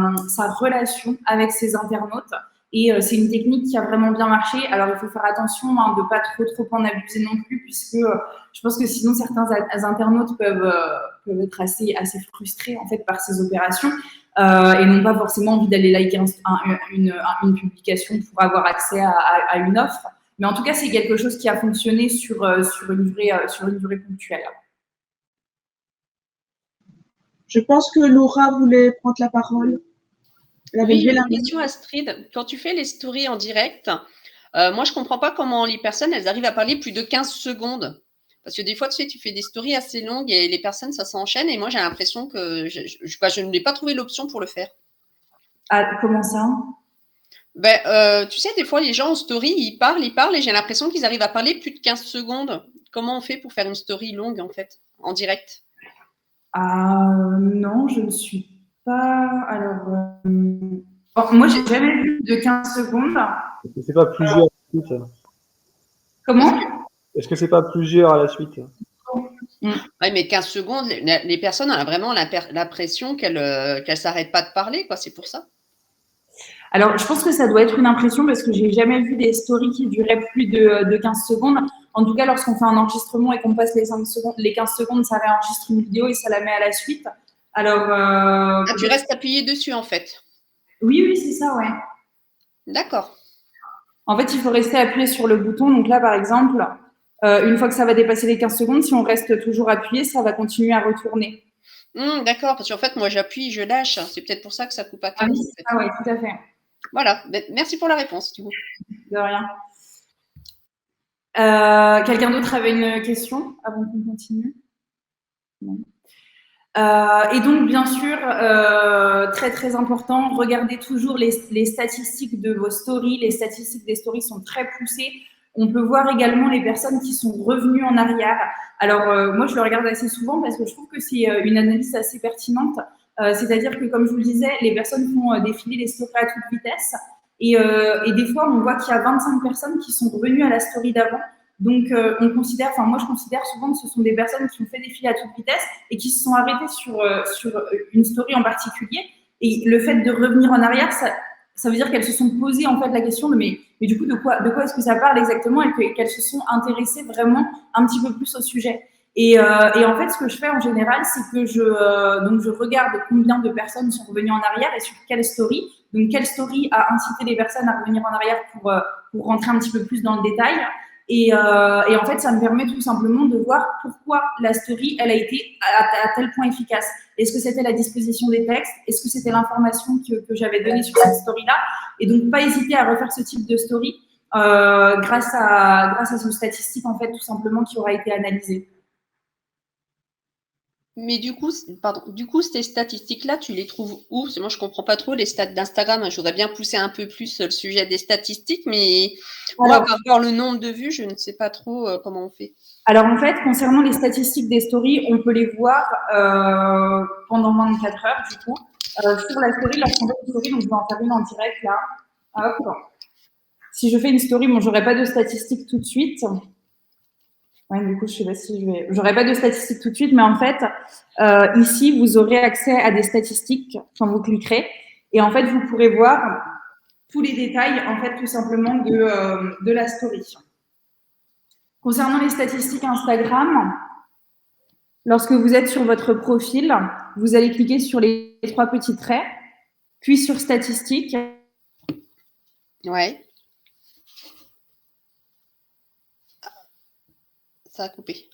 relation avec ses internautes. Et c'est une technique qui a vraiment bien marché. Alors, il faut faire attention de ne pas trop en abuser non plus, puisque je pense que sinon, certains internautes peuvent être assez frustrés en fait, par ces opérations et n'ont pas forcément envie d'aller liker une publication pour avoir accès à une offre. Mais en tout cas, c'est quelque chose qui a fonctionné sur une durée ponctuelle.
Je pense que Laura voulait prendre la parole.
Oui, j'ai une question, Astrid. Quand tu fais les stories en direct, moi, je ne comprends pas comment les personnes, elles arrivent à parler plus de 15 secondes. Parce que des fois, tu sais, tu fais des stories assez longues et les personnes, ça s'enchaîne. Et moi, j'ai l'impression que je n'ai pas trouvé l'option pour le faire.
Ah, comment ça?
Tu sais, des fois, les gens en story, ils parlent et j'ai l'impression qu'ils arrivent à parler plus de 15 secondes. Comment on fait pour faire une story longue, en fait, en direct?
Non, je ne suis pas. Alors, moi, j'ai jamais vu de 15 secondes.
Est-ce que c'est pas plusieurs à la suite?
Comment?
Est-ce que c'est pas plusieurs à la suite?
Oui, mais 15 secondes, les personnes ont vraiment l'impression qu'elles ne s'arrêtent pas de parler, quoi. C'est pour ça.
Alors, je pense que ça doit être une impression parce que j'ai jamais vu des stories qui duraient plus de 15 secondes. En tout cas, lorsqu'on fait un enregistrement et qu'on passe les 15 secondes, ça réenregistre une vidéo et ça la met à la suite. Alors,
tu restes appuyé dessus, en fait.
Oui, c'est ça, ouais.
D'accord.
En fait, il faut rester appuyé sur le bouton. Donc là, par exemple, Une fois que ça va dépasser les 15 secondes, si on reste toujours appuyé, ça va continuer à retourner.
D'accord, parce qu'en fait, moi, j'appuie, je lâche. C'est peut-être pour ça que ça coupe à 15.
Ah oui,
En
c'est
fait.
ça, ouais, tout à fait.
Voilà, merci pour la réponse, du coup.
De rien. Quelqu'un d'autre avait une question avant qu'on continue? Non. Et donc, bien sûr, très très important, regardez toujours les statistiques de vos stories. Les statistiques des stories sont très poussées. On peut voir également les personnes qui sont revenues en arrière. Alors, moi, je le regarde assez souvent parce que je trouve que c'est une analyse assez pertinente. C'est-à-dire que, comme je vous le disais, les personnes font défiler les stories à toute vitesse. Et des fois, on voit qu'il y a 25 personnes qui sont revenues à la story d'avant. Donc, on considère, enfin, moi, je considère souvent que ce sont des personnes qui ont fait défiler à toute vitesse et qui se sont arrêtées sur une story en particulier. Et le fait de revenir en arrière, ça veut dire qu'elles se sont posées en fait la question de mais du coup, de quoi est-ce que ça parle exactement et qu'elles se sont intéressées vraiment un petit peu plus au sujet. Et en fait, ce que je fais en général, c'est que donc je regarde combien de personnes sont revenues en arrière et sur quelle story. Donc, quelle story a incité les personnes à revenir en arrière pour rentrer un petit peu plus dans le détail. Et en fait, ça me permet tout simplement de voir pourquoi la story, elle a été à tel point efficace. Est-ce que c'était la disposition des textes? Est-ce que c'était l'information que j'avais donnée sur cette story-là? Et donc, pas hésiter à refaire ce type de story grâce à ce statistique, en fait, tout simplement, qui aura été analysé.
Mais du coup, ces statistiques-là, tu les trouves où? Parce que moi, je comprends pas trop les stats d'Instagram. Je voudrais bien pousser un peu plus le sujet des statistiques, mais moi, par rapport au nombre de vues, je ne sais pas trop comment on fait.
Alors, en fait, concernant les statistiques des stories, on peut les voir pendant 24 heures, du coup. Sur la story, lorsqu'on fait une story, donc je vais en faire une en direct, là. Hop. Si je fais une story, bon, j'aurai pas de statistiques tout de suite. Ouais, du coup, je sais pas si j'aurai pas de statistiques tout de suite, mais en fait, ici, vous aurez accès à des statistiques quand vous cliquerez. Et en fait, vous pourrez voir tous les détails, en fait, tout simplement de la story. Concernant les statistiques Instagram, lorsque vous êtes sur votre profil, vous allez cliquer sur les 3 petits traits, puis sur statistiques.
Ouais. Ça a coupé.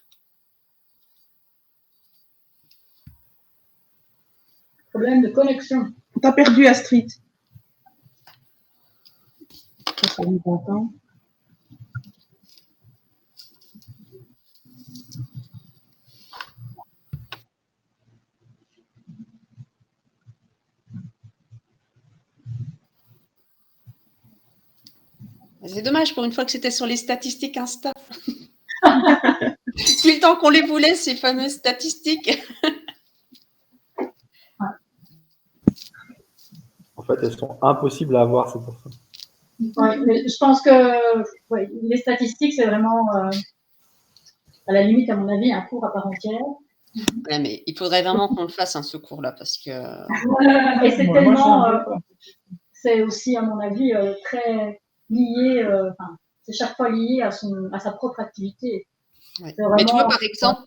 Problème de connexion.
On t'a perdu, Astrid. Ça nous entend.
C'est dommage, pour une fois que c'était sur les statistiques Insta. Depuis le temps qu'on les voulait, ces fameuses statistiques.
En fait, elles sont impossibles à avoir, c'est pour ça.
Ouais, mais je pense que les statistiques, c'est vraiment, à la limite, à mon avis, un cours à part entière.
Ouais, mais il faudrait vraiment qu'on le fasse, ce cours-là, parce que…
Et c'est tellement… c'est aussi, à mon avis, très lié, c'est chaque fois lié à sa propre activité.
Ouais.
Vraiment…
Mais tu vois, par exemple,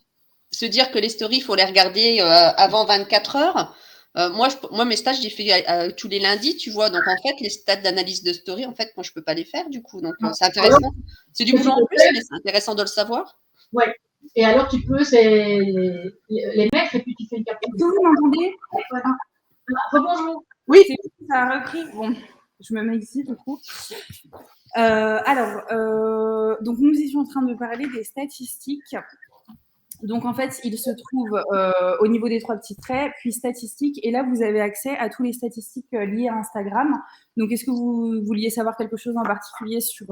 se dire que les stories, il faut les regarder avant 24 heures. Moi, mes stages, j'ai fait tous les lundis, tu vois. Donc, en fait, les stats d'analyse de story, en fait, moi, je ne peux pas les faire, du coup. Donc, c'est intéressant. C'est du boulot en plus, mais c'est intéressant de le savoir.
Oui. Et alors, tu peux les mettre et puis tu fais une capture.
Est-ce que vous m'entendez?
Rebonjour.
Oui, ça a repris. Bon, je me mets ici, du coup. Donc, nous étions en train de parler des statistiques. Donc, en fait, il se trouve au niveau des 3 petits traits, puis statistiques. Et là, vous avez accès à tous les statistiques liées à Instagram. Donc, est-ce que vous vouliez savoir quelque chose en particulier sur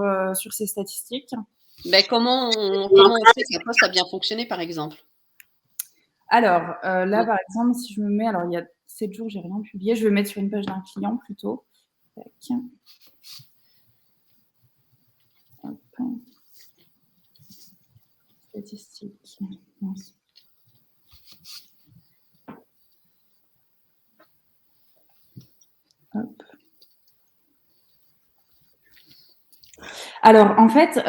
ces statistiques?
Ben, comment on sait que ça a bien fonctionné, par exemple?
Alors, là, par exemple, si je me mets… Alors, il y a 7 jours, j'ai rien publié. Je vais mettre sur une page d'un client, plutôt. Tac. Hop. Statistiques. Mince. Hop. Alors, en fait,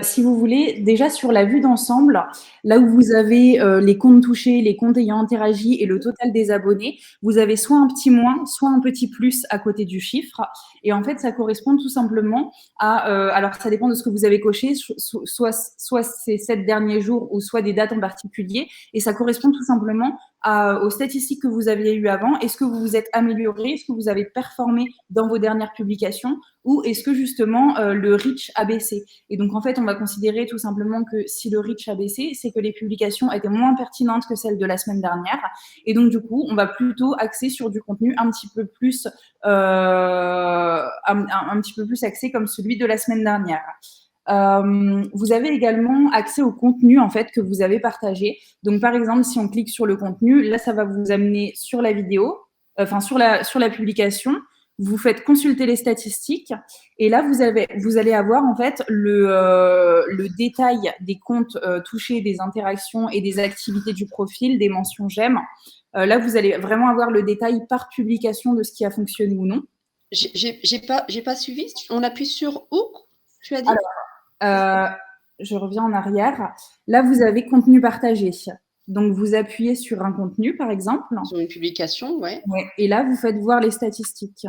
si vous voulez, déjà sur la vue d'ensemble, là où vous avez les comptes touchés, les comptes ayant interagi et le total des abonnés, vous avez soit un petit moins, soit un petit plus à côté du chiffre. Et en fait, ça correspond tout simplement à, alors ça dépend de ce que vous avez coché, soit ces 7 derniers jours ou soit des dates en particulier. Et ça correspond tout simplement aux statistiques que vous aviez eues avant. Est-ce que vous vous êtes amélioré? Est-ce que vous avez performé dans vos dernières publications? Ou est-ce que justement le reach a baissé? Et donc en fait, on va considérer tout simplement que si le reach a baissé, c'est que les publications étaient moins pertinentes que celles de la semaine dernière. Et donc du coup, on va plutôt axer sur du contenu un petit peu plus axé comme celui de la semaine dernière. Vous avez également accès au contenu en fait que vous avez partagé. Donc par exemple, si on clique sur le contenu, là ça va vous amener sur la vidéo, sur la publication. Vous faites consulter les statistiques et là vous allez avoir en fait le détail des comptes touchés, des interactions et des activités du profil, des mentions j'aime. Là vous allez vraiment avoir le détail par publication de ce qui a fonctionné ou non.
J'ai pas suivi. On appuie sur où, tu as dit?
Alors, je reviens en arrière. Là vous avez contenu partagé. Donc, vous appuyez sur un contenu, par exemple.
Sur une publication, ouais.
Et là, vous faites voir les statistiques.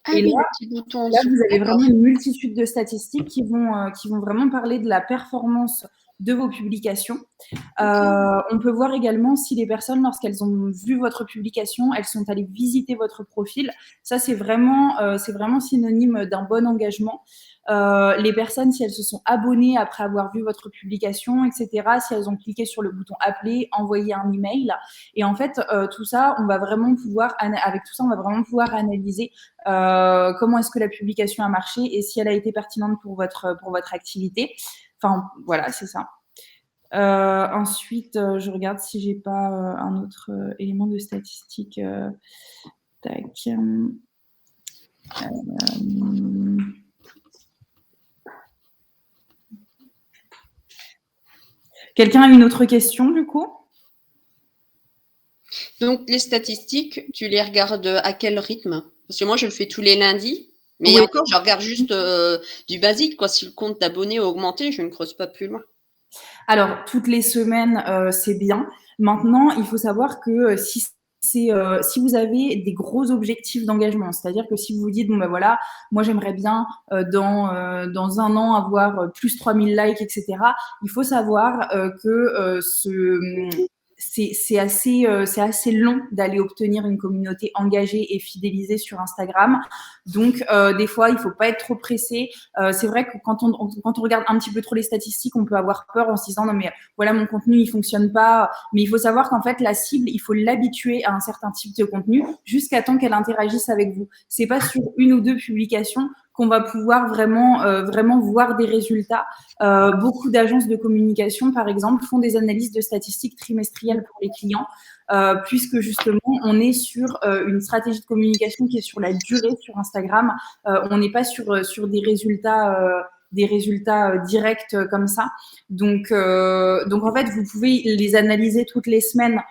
Ah
et
oui,
là,
le petit bouton en
là,
dessous.
vous avez vraiment une multitude de statistiques qui vont vraiment parler de la performance de vos publications. On peut voir également si les personnes, lorsqu'elles ont vu votre publication, elles sont allées visiter votre profil. Ça, c'est vraiment synonyme d'un bon engagement. Les personnes, si elles se sont abonnées après avoir vu votre publication, etc., si elles ont cliqué sur le bouton appeler, envoyer un email. Et en fait, tout ça, on va vraiment pouvoir, avec tout ça, on va vraiment pouvoir analyser comment est-ce que la publication a marché et si elle a été pertinente pour votre activité. Enfin, voilà, c'est ça. Ensuite, je regarde si j'ai pas un autre élément de statistique. Tac. Quelqu'un a une autre question, du coup?
Donc, les statistiques, tu les regardes à quel rythme? Parce que moi, je le fais tous les lundis. Mais
Oui.
encore, je regarde juste du basique, quoi. Si le compte d'abonnés a augmenté, je ne creuse pas plus loin.
Alors, toutes les semaines, c'est bien. Maintenant, il faut savoir que si vous avez des gros objectifs d'engagement, c'est-à-dire que si vous vous dites, bon ben voilà, moi j'aimerais bien dans un an avoir plus 3000 likes, etc., il faut savoir que c'est assez long d'aller obtenir une communauté engagée et fidélisée sur Instagram. Donc, des fois, il faut pas être trop pressé. C'est vrai que quand on regarde un petit peu trop les statistiques, on peut avoir peur en se disant non mais voilà, mon contenu il fonctionne pas. Mais il faut savoir qu'en fait la cible, il faut l'habituer à un certain type de contenu jusqu'à temps qu'elle interagisse avec vous. C'est pas sur une ou deux publications qu'on va pouvoir vraiment voir des résultats. Beaucoup d'agences de communication, par exemple, font des analyses de statistiques trimestrielles pour les clients, puisque justement, on est sur une stratégie de communication qui est sur la durée sur Instagram. On n'est pas sur des résultats directs comme ça. Donc en fait, vous pouvez les analyser toutes les semaines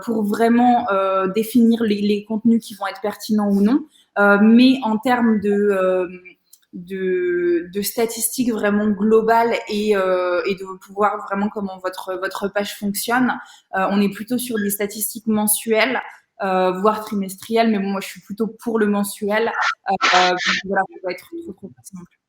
pour vraiment définir les contenus qui vont être pertinents ou non. Mais en termes de statistiques vraiment globales et de pouvoir vraiment comment votre page fonctionne, on est plutôt sur des statistiques mensuelles, voire trimestrielles, mais bon, moi je suis plutôt pour le mensuel. Voilà, faut pas être trop pressé non plus.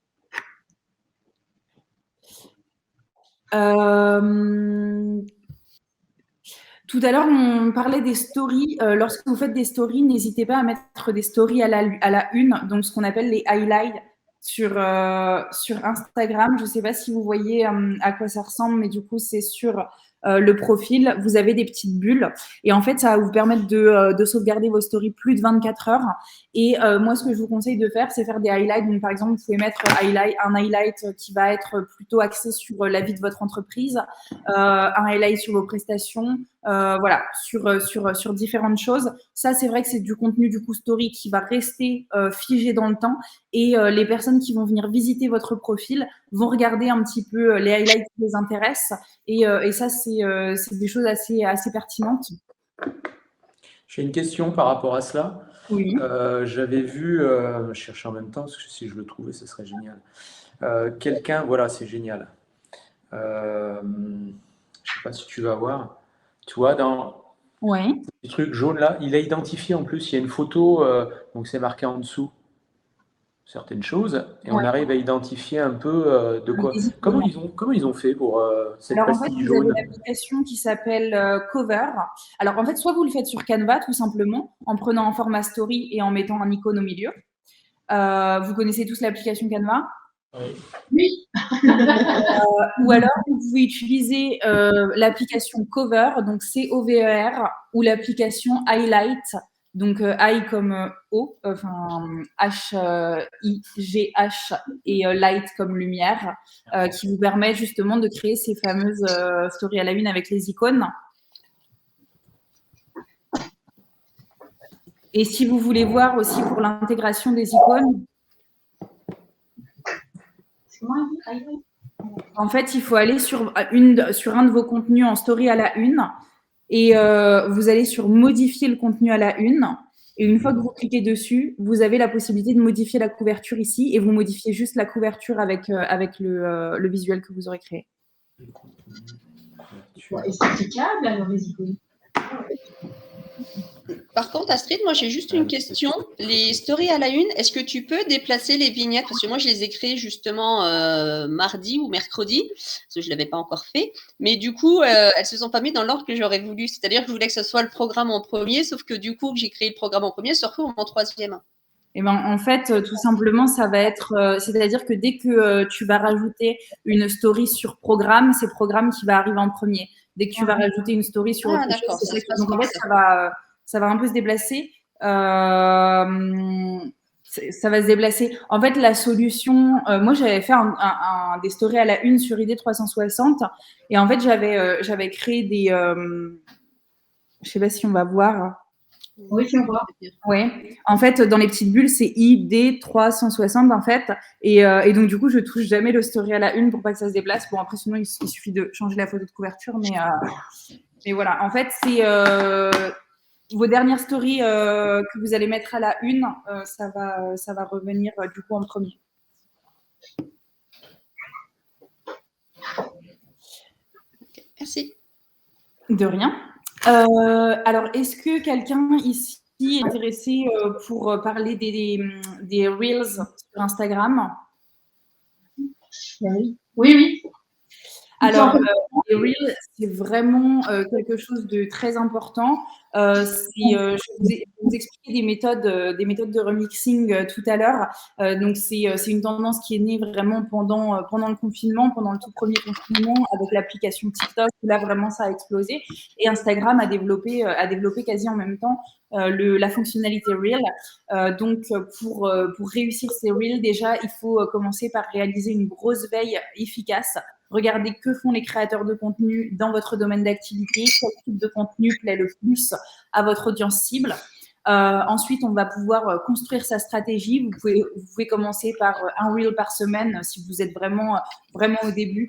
Tout à l'heure, on parlait des stories. Lorsque vous faites des stories, n'hésitez pas à mettre des stories à la une, donc ce qu'on appelle les highlights sur Instagram. Je ne sais pas si vous voyez à quoi ça ressemble, mais du coup, c'est sur le profil. Vous avez des petites bulles et en fait, ça va vous permettre de sauvegarder vos stories plus de 24 heures. Et moi, ce que je vous conseille de faire, c'est faire des highlights. Donc, par exemple, vous pouvez mettre un highlight qui va être plutôt axé sur la vie de votre entreprise, un highlight sur vos prestations, voilà, sur différentes choses. Ça, c'est vrai que c'est du contenu du coup story qui va rester figé dans le temps et les personnes qui vont venir visiter votre profil vont regarder un petit peu les highlights qui les intéressent et ça, c'est des choses assez pertinentes.
J'ai une question par rapport à cela.
Oui.
J'avais vu, je cherchais en même temps, parce que si je le trouvais, ce serait génial. Quelqu'un, voilà, c'est génial. Je ne sais pas si tu vas voir. Tu vois, dans
Ouais.
les trucs jaunes là, il a identifié en plus, il y a une photo, donc c'est marqué en dessous certaines choses, et on
Ouais.
arrive à identifier un peu de quoi.
Les
Comment
icônes.
comment ils ont fait pour cette
Alors, en fait,
pastille
vous avez
jaune?
l'application qui s'appelle Cover. Alors, en fait, soit vous le faites sur Canva, tout simplement, en prenant un format story et en mettant un icône au milieu. Vous connaissez tous l'application Canva?
Oui.
Oui.
Ou alors, vous pouvez utiliser l'application Cover, donc C-O-V-E-R, ou l'application Highlight, donc I comme O, enfin H-I-G-H, et Light comme lumière, qui vous permet justement de créer ces fameuses stories à la une avec les icônes. Et si vous voulez voir aussi pour l'intégration des icônes, en fait, il faut aller sur un de vos contenus en story à la une et vous allez sur modifier le contenu à la une. Et une fois que vous cliquez dessus, vous avez la possibilité de modifier la couverture ici et vous modifiez juste la couverture avec le visuel que vous aurez créé.
Et c'est cliquable alors les icônes?
Par contre, Astrid, moi j'ai juste une question. Les stories à la une, est-ce que tu peux déplacer les vignettes? Parce que moi je les ai créées justement mardi ou mercredi, parce que je ne l'avais pas encore fait. Mais du coup, elles ne se sont pas mises dans l'ordre que j'aurais voulu. C'est-à-dire que je voulais que ce soit le programme en premier, sauf que du coup, que j'ai créé le programme en premier, se retrouve en troisième.
Et ben, en fait, tout simplement, ça va être, c'est-à-dire que dès que tu vas rajouter une story sur programme, c'est programme qui va arriver en premier. Dès que tu vas rajouter une story sur autre chose, c'est ça. Donc en fait, ça va un peu se déplacer. Ça va se déplacer. En fait, la solution, moi j'avais fait des stories à la une sur ID 360 et en fait j'avais créé des, je sais pas si on va voir.
Oui, si on voit.
Ouais. En fait, dans les petites bulles, c'est ID 360 en fait. Et donc, du coup, je touche jamais le story à la une pour pas que ça se déplace. Bon, après, sinon, il suffit de changer la photo de couverture. Mais voilà. En fait, c'est vos dernières stories que vous allez mettre à la une, ça va revenir du coup en premier.
Merci.
De rien. Alors, est-ce que quelqu'un ici est intéressé pour parler des Reels sur Instagram?
Oui, oui.
Alors, les Reels, c'est vraiment quelque chose de très important. Je vais vous expliquer des méthodes de remixing tout à l'heure. Donc, c'est une tendance qui est née vraiment pendant le confinement, pendant le tout premier confinement, avec l'application TikTok, où là, vraiment, ça a explosé. Et Instagram a développé quasi en même temps la fonctionnalité Reel. Donc, pour réussir ces Reels, déjà, il faut commencer par réaliser une grosse veille efficace. Regardez que font les créateurs de contenu dans votre domaine d'activité, quel type de contenu plaît le plus à votre audience cible. Ensuite, on va pouvoir construire sa stratégie. Vous pouvez commencer par un reel par semaine si vous êtes vraiment au début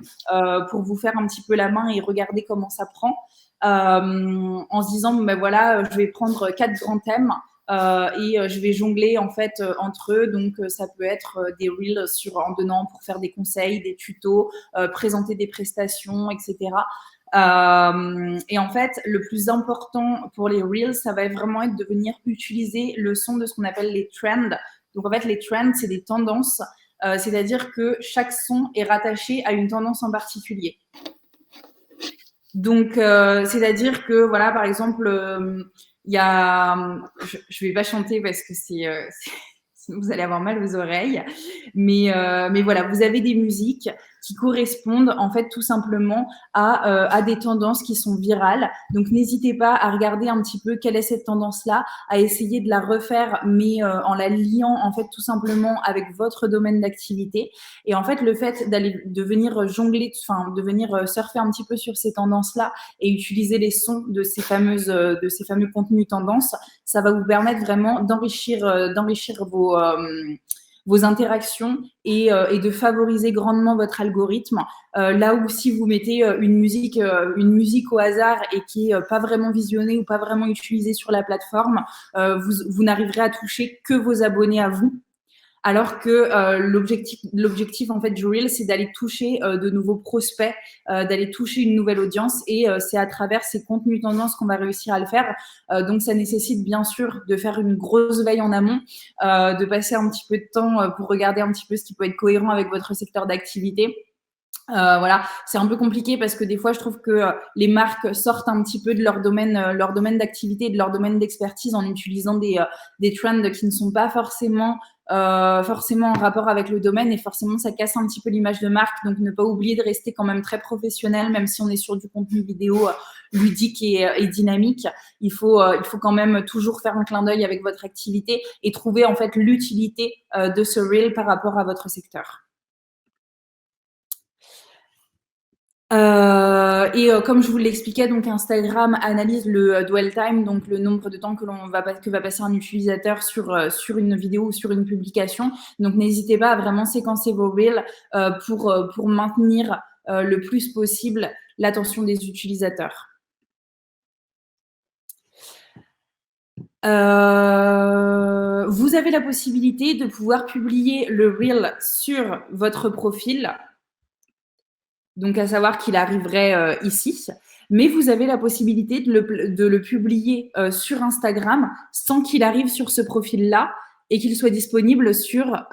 pour vous faire un petit peu la main et regarder comment ça prend. En se disant, ben voilà, je vais prendre 4 grands thèmes. Et je vais jongler en fait entre eux. Donc ça peut être des reels en donnant pour faire des conseils, des tutos, présenter des prestations, etc. Et en fait, le plus important pour les reels, ça va vraiment être de venir utiliser le son de ce qu'on appelle les trends. Donc en fait, les trends, c'est des tendances, c'est-à-dire que chaque son est rattaché à une tendance en particulier. Donc c'est-à-dire que voilà, par exemple, il y a, je vais pas chanter parce que sinon vous allez avoir mal aux oreilles, mais voilà, vous avez des musiques qui correspondent en fait tout simplement à des tendances qui sont virales. Donc n'hésitez pas à regarder un petit peu quelle est cette tendance-là, à essayer de la refaire, mais en la liant en fait tout simplement avec votre domaine d'activité. Et en fait, le fait de venir jongler, enfin de venir surfer un petit peu sur ces tendances-là et utiliser les sons de ces fameux contenus tendances, ça va vous permettre vraiment d'enrichir vos interactions et de favoriser grandement votre algorithme. Là où si vous mettez une musique au hasard et qui est pas vraiment visionnée ou pas vraiment utilisée sur la plateforme, vous n'arriverez à toucher que vos abonnés à vous. Alors que l'objectif en fait du Reel, c'est d'aller toucher de nouveaux prospects, d'aller toucher une nouvelle audience, et c'est à travers ces contenus tendances qu'on va réussir à le faire. Donc ça nécessite bien sûr de faire une grosse veille en amont, de passer un petit peu de temps pour regarder un petit peu ce qui peut être cohérent avec votre secteur d'activité. Voilà, c'est un peu compliqué parce que des fois, je trouve que les marques sortent un petit peu de leur domaine d'activité, de leur domaine d'expertise en utilisant des trends qui ne sont pas forcément en rapport avec le domaine, et forcément, ça casse un petit peu l'image de marque. Donc, ne pas oublier de rester quand même très professionnel, même si on est sur du contenu vidéo ludique et dynamique. Il faut quand même toujours faire un clin d'œil avec votre activité et trouver en fait l'utilité de ce Reel par rapport à votre secteur. Comme je vous l'expliquais, donc Instagram analyse le dwell time, donc le nombre de temps que va passer un utilisateur sur une vidéo ou sur une publication. Donc n'hésitez pas à vraiment séquencer vos reels pour maintenir le plus possible l'attention des utilisateurs. Vous avez la possibilité de pouvoir publier le reel sur votre profil. Donc, à savoir qu'il arriverait ici. Mais vous avez la possibilité de le publier sur Instagram sans qu'il arrive sur ce profil-là et qu'il soit disponible sur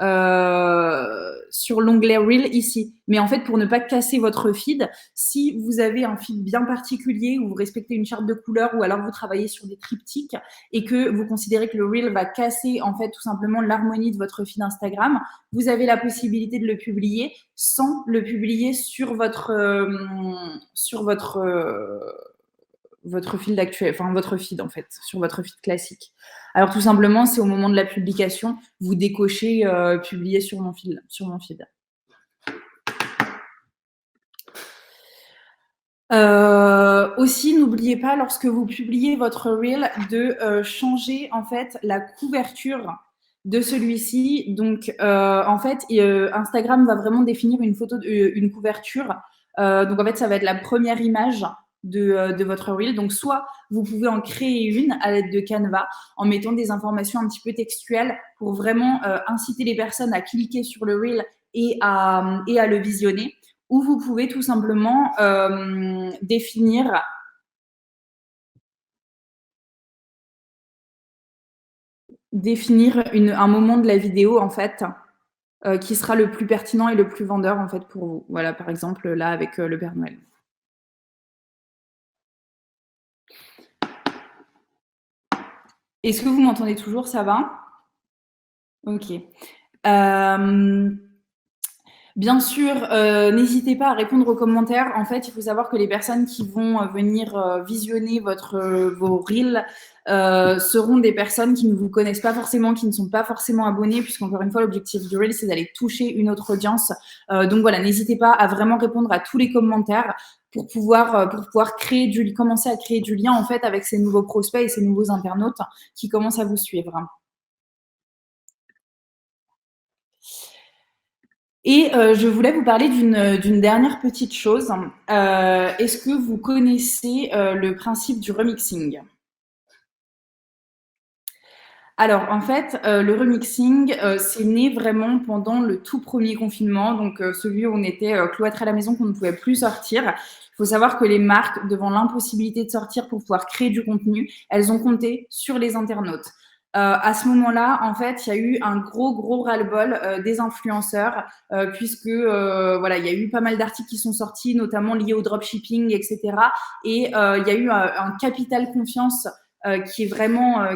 l'onglet Reel ici. Mais en fait, pour ne pas casser votre feed, si vous avez un feed bien particulier où vous respectez une charte de couleurs ou alors vous travaillez sur des triptyques et que vous considérez que le Reel va casser en fait tout simplement l'harmonie de votre feed Instagram, vous avez la possibilité de le publier sans le publier sur votre fil d'actuel, enfin votre feed en fait, sur votre feed classique. Alors tout simplement, c'est au moment de la publication, vous décochez publier sur mon feed. Aussi, n'oubliez pas lorsque vous publiez votre reel de changer en fait la couverture de celui-ci. Donc en fait, Instagram va vraiment définir une couverture. Donc en fait, ça va être la première image de votre reel. Donc soit vous pouvez en créer une à l'aide de Canva en mettant des informations un petit peu textuelles pour vraiment inciter les personnes à cliquer sur le reel et à le visionner, ou vous pouvez tout simplement définir un moment de la vidéo en fait qui sera le plus pertinent et le plus vendeur en fait pour vous. Voilà, par exemple là avec le Père Noël. Est-ce que vous m'entendez toujours? Ça va? Ok. Bien sûr, n'hésitez pas à répondre aux commentaires. En fait, il faut savoir que les personnes qui vont venir visionner vos reels seront des personnes qui ne vous connaissent pas forcément, qui ne sont pas forcément abonnées, puisqu'encore une fois, l'objectif du reel, c'est d'aller toucher une autre audience. Donc voilà, n'hésitez pas à vraiment répondre à tous les commentaires pour pouvoir commencer à créer du lien en fait avec ces nouveaux prospects et ces nouveaux internautes qui commencent à vous suivre. Et je voulais vous parler d'une dernière petite chose. Est-ce que vous connaissez le principe du remixing? Alors, en fait, le remixing, c'est né vraiment pendant le tout premier confinement, donc celui où on était cloîtrés à la maison, qu'on ne pouvait plus sortir. Il faut savoir que les marques, devant l'impossibilité de sortir pour pouvoir créer du contenu, elles ont compté sur les internautes. À ce moment-là, en fait, il y a eu un gros ras-le-bol des influenceurs, puisque voilà, il y a eu pas mal d'articles qui sont sortis, notamment liés au dropshipping, etc. Et il y a eu un capital confiance qui est vraiment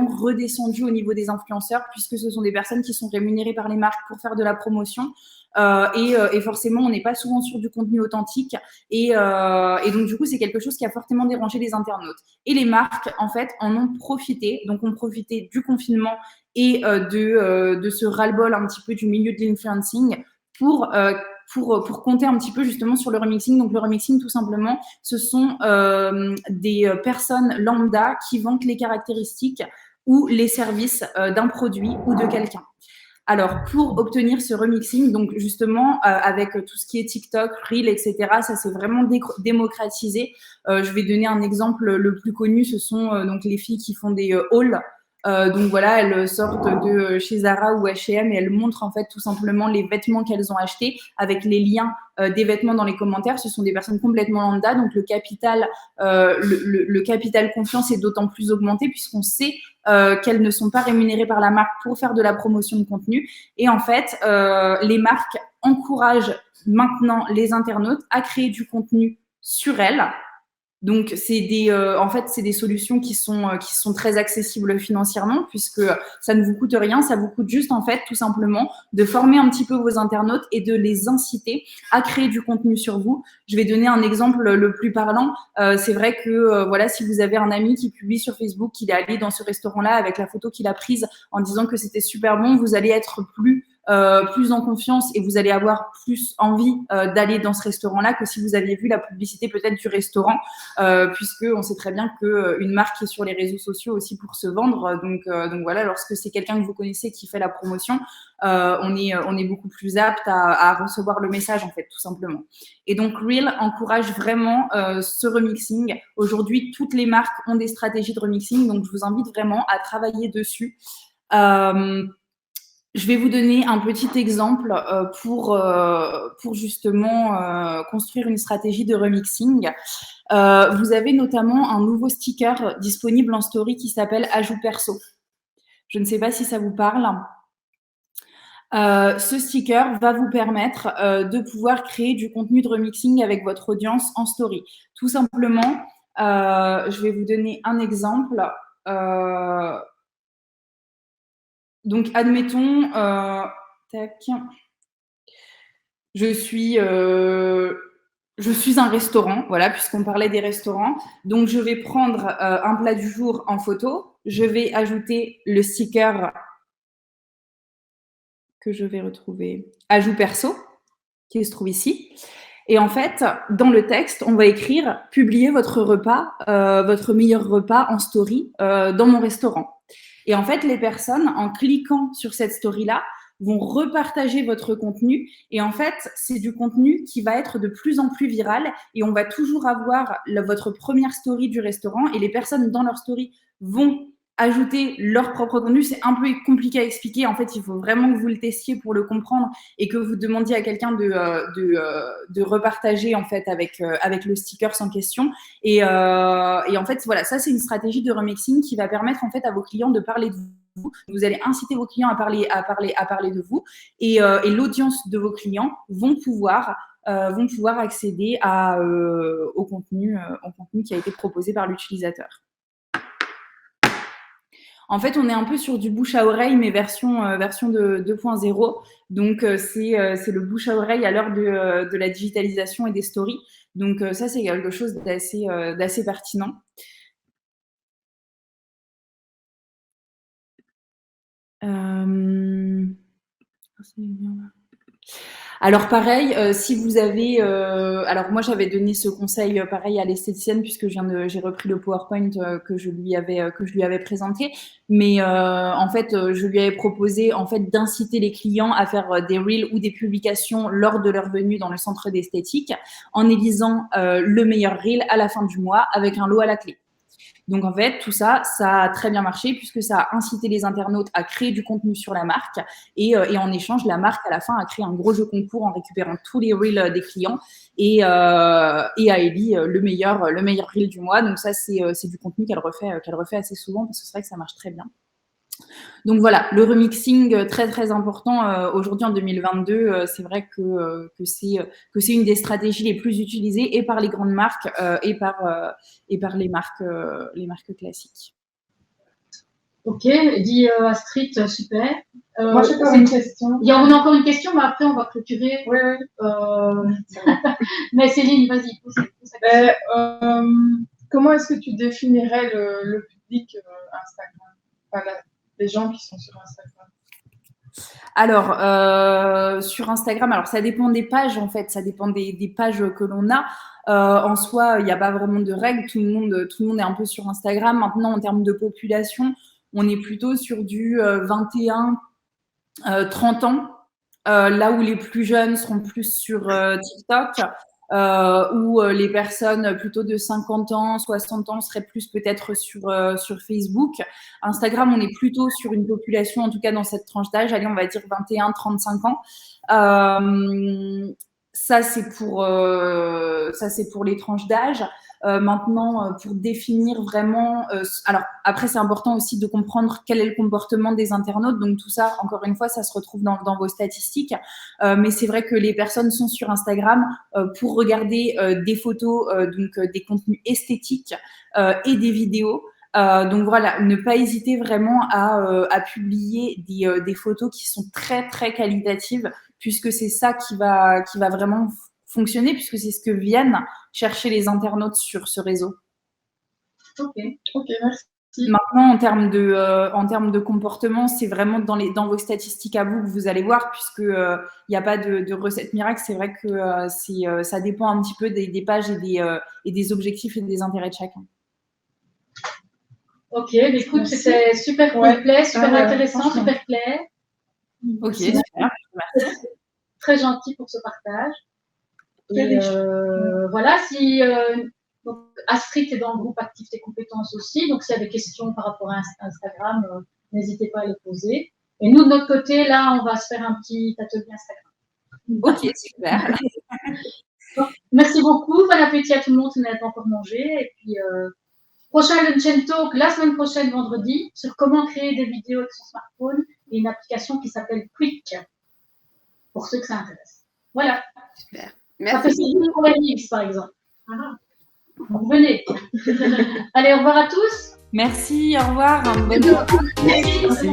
redescendu au niveau des influenceurs, puisque ce sont des personnes qui sont rémunérées par les marques pour faire de la promotion. Et forcément, on n'est pas souvent sur du contenu authentique. Et donc, du coup, c'est quelque chose qui a fortement dérangé les internautes. Et les marques, en fait, en ont profité. Donc, ont profité du confinement et de ce ras-le-bol un petit peu du milieu de l'influencing pour compter un petit peu justement sur le remixing. Donc, le remixing, tout simplement, ce sont des personnes lambda qui vantent les caractéristiques ou les services d'un produit ou de quelqu'un. Alors, pour obtenir ce remixing, donc justement, avec tout ce qui est TikTok, Reel, etc., ça s'est vraiment démocratisé. Je vais donner un exemple le plus connu, ce sont donc les filles qui font des hauls. Donc voilà, elles sortent de chez Zara ou H&M et elles montrent en fait tout simplement les vêtements qu'elles ont achetés avec les liens des vêtements dans les commentaires. Ce sont des personnes complètement lambda, donc le capital confiance est d'autant plus augmenté puisqu'on sait qu'elles ne sont pas rémunérées par la marque pour faire de la promotion de contenu. Et en fait, les marques encouragent maintenant les internautes à créer du contenu sur elles. Donc, c'est des solutions qui sont très accessibles financièrement puisque ça ne vous coûte rien, ça vous coûte juste en fait tout simplement de former un petit peu vos internautes et de les inciter à créer du contenu sur vous. Je vais donner un exemple le plus parlant. C'est vrai que voilà, si vous avez un ami qui publie sur Facebook qu'il est allé dans ce restaurant-là avec la photo qu'il a prise en disant que c'était super bon, vous allez être plus en confiance et vous allez avoir plus envie d'aller dans ce restaurant-là que si vous aviez vu la publicité peut-être du restaurant, puisque on sait très bien qu'une marque est sur les réseaux sociaux aussi pour se vendre. Donc voilà, lorsque c'est quelqu'un que vous connaissez qui fait la promotion, on est beaucoup plus apte à recevoir le message en fait, tout simplement. Et donc Reel encourage vraiment ce remixing. Aujourd'hui, toutes les marques ont des stratégies de remixing, donc je vous invite vraiment à travailler dessus. Je vais vous donner un petit exemple pour justement construire une stratégie de remixing. Vous avez notamment un nouveau sticker disponible en story qui s'appelle Ajout perso. Je ne sais pas si ça vous parle. Ce sticker va vous permettre de pouvoir créer du contenu de remixing avec votre audience en story. Tout simplement, je vais vous donner un exemple. Donc, admettons, je suis un restaurant, voilà, puisqu'on parlait des restaurants. Donc, je vais prendre un plat du jour en photo. Je vais ajouter le sticker que je vais retrouver, Ajout perso, qui se trouve ici. Et en fait, dans le texte, on va écrire « Publiez votre repas, votre meilleur repas en story dans mon restaurant ». Et en fait, les personnes, en cliquant sur cette story-là, vont repartager votre contenu. Et en fait, c'est du contenu qui va être de plus en plus viral. Et on va toujours avoir votre première story du restaurant. Et les personnes dans leur story vont ajouter leur propre contenu. C'est un peu compliqué à expliquer. En fait, il faut vraiment que vous le testiez pour le comprendre et que vous demandiez à quelqu'un de repartager en fait avec le sticker sans question. Et en fait, voilà, ça c'est une stratégie de remixing qui va permettre en fait à vos clients de parler de vous. Vous allez inciter vos clients à parler de vous et l'audience de vos clients vont pouvoir accéder au contenu qui a été proposé par l'utilisateur. En fait, on est un peu sur du bouche à oreille, mais version de 2.0. Donc, c'est le bouche à oreille à l'heure de la digitalisation et des stories. Donc, ça, c'est quelque chose d'assez pertinent. Alors pareil, si vous avez, alors moi j'avais donné ce conseil pareil à l'esthéticienne puisque j'ai repris le PowerPoint que je lui avais présenté, mais en fait je lui avais proposé en fait d'inciter les clients à faire des reels ou des publications lors de leur venue dans le centre d'esthétique en élisant le meilleur reel à la fin du mois avec un lot à la clé. Donc, en fait, tout ça, ça a très bien marché puisque ça a incité les internautes à créer du contenu sur la marque et en échange, la marque, à la fin, a créé un gros jeu concours en récupérant tous les reels des clients et a élu le meilleur reel du mois. Donc, ça, c'est du contenu qu'elle refait assez souvent parce que c'est vrai que ça marche très bien. Donc voilà, le remixing très très important aujourd'hui en 2022, c'est vrai que c'est une des stratégies les plus utilisées et par les grandes marques et par les marques classiques.
Ok, dit Astrid, super.
Moi j'ai pas une question.
On a encore une question, mais après on va clôturer.
Oui.
Mais Céline, vas-y, pose la question.
Comment est-ce que tu définirais le public Instagram, enfin, les gens qui sont sur Instagram?
Alors, sur Instagram, alors ça dépend des pages en fait, ça dépend des pages que l'on a. En soi, il n'y a pas vraiment de règles, tout le monde est un peu sur Instagram. Maintenant, en termes de population, on est plutôt sur du 21 30 ans, là où les plus jeunes seront plus sur TikTok, où les personnes plutôt de 50 ans, 60 ans seraient plus peut-être sur Facebook. Instagram, on est plutôt sur une population, en tout cas dans cette tranche d'âge, allez, on va dire 21-35 ans. Ça, c'est pour les tranches d'âge. Maintenant, pour définir vraiment, alors après c'est important aussi de comprendre quel est le comportement des internautes. Donc tout ça, encore une fois, ça se retrouve dans vos statistiques. Mais c'est vrai que les personnes sont sur Instagram pour regarder des photos, donc des contenus esthétiques et des vidéos. Donc voilà, ne pas hésiter vraiment à publier des photos qui sont très très qualitatives, puisque c'est ça qui va vraiment fonctionner, puisque c'est ce que viennent chercher les internautes sur ce réseau.
Ok, merci.
Maintenant, en termes de comportement, c'est vraiment dans vos statistiques à vous que vous allez voir, puisque il n'y a pas de recette miracle. C'est vrai que ça dépend un petit peu des pages et des objectifs et des intérêts de chacun.
Ok, écoute, c'était super complet, super intéressant, super clair.
Ok, super. Merci.
Très gentil pour ce partage. Et voilà, si donc Astrid est dans le groupe Active tes compétences aussi, donc s'il y a des questions par rapport à Instagram, n'hésitez pas à les poser. Et nous, de notre côté, là, on va se faire un petit atelier Instagram.
Ok, super.
Donc, merci beaucoup, bon appétit à tout le monde qui n'a pas encore mangé. Et puis, prochain Lunch and Talk la semaine prochaine, vendredi, sur comment créer des vidéos avec son smartphone et une application qui s'appelle Quick, pour ceux que ça intéresse. Voilà.
Super.
Merci. Ça fait 6 jours pour les X, par exemple. Vous venez. Allez, au revoir à tous.
Merci, au revoir. Bonne journée.
Merci.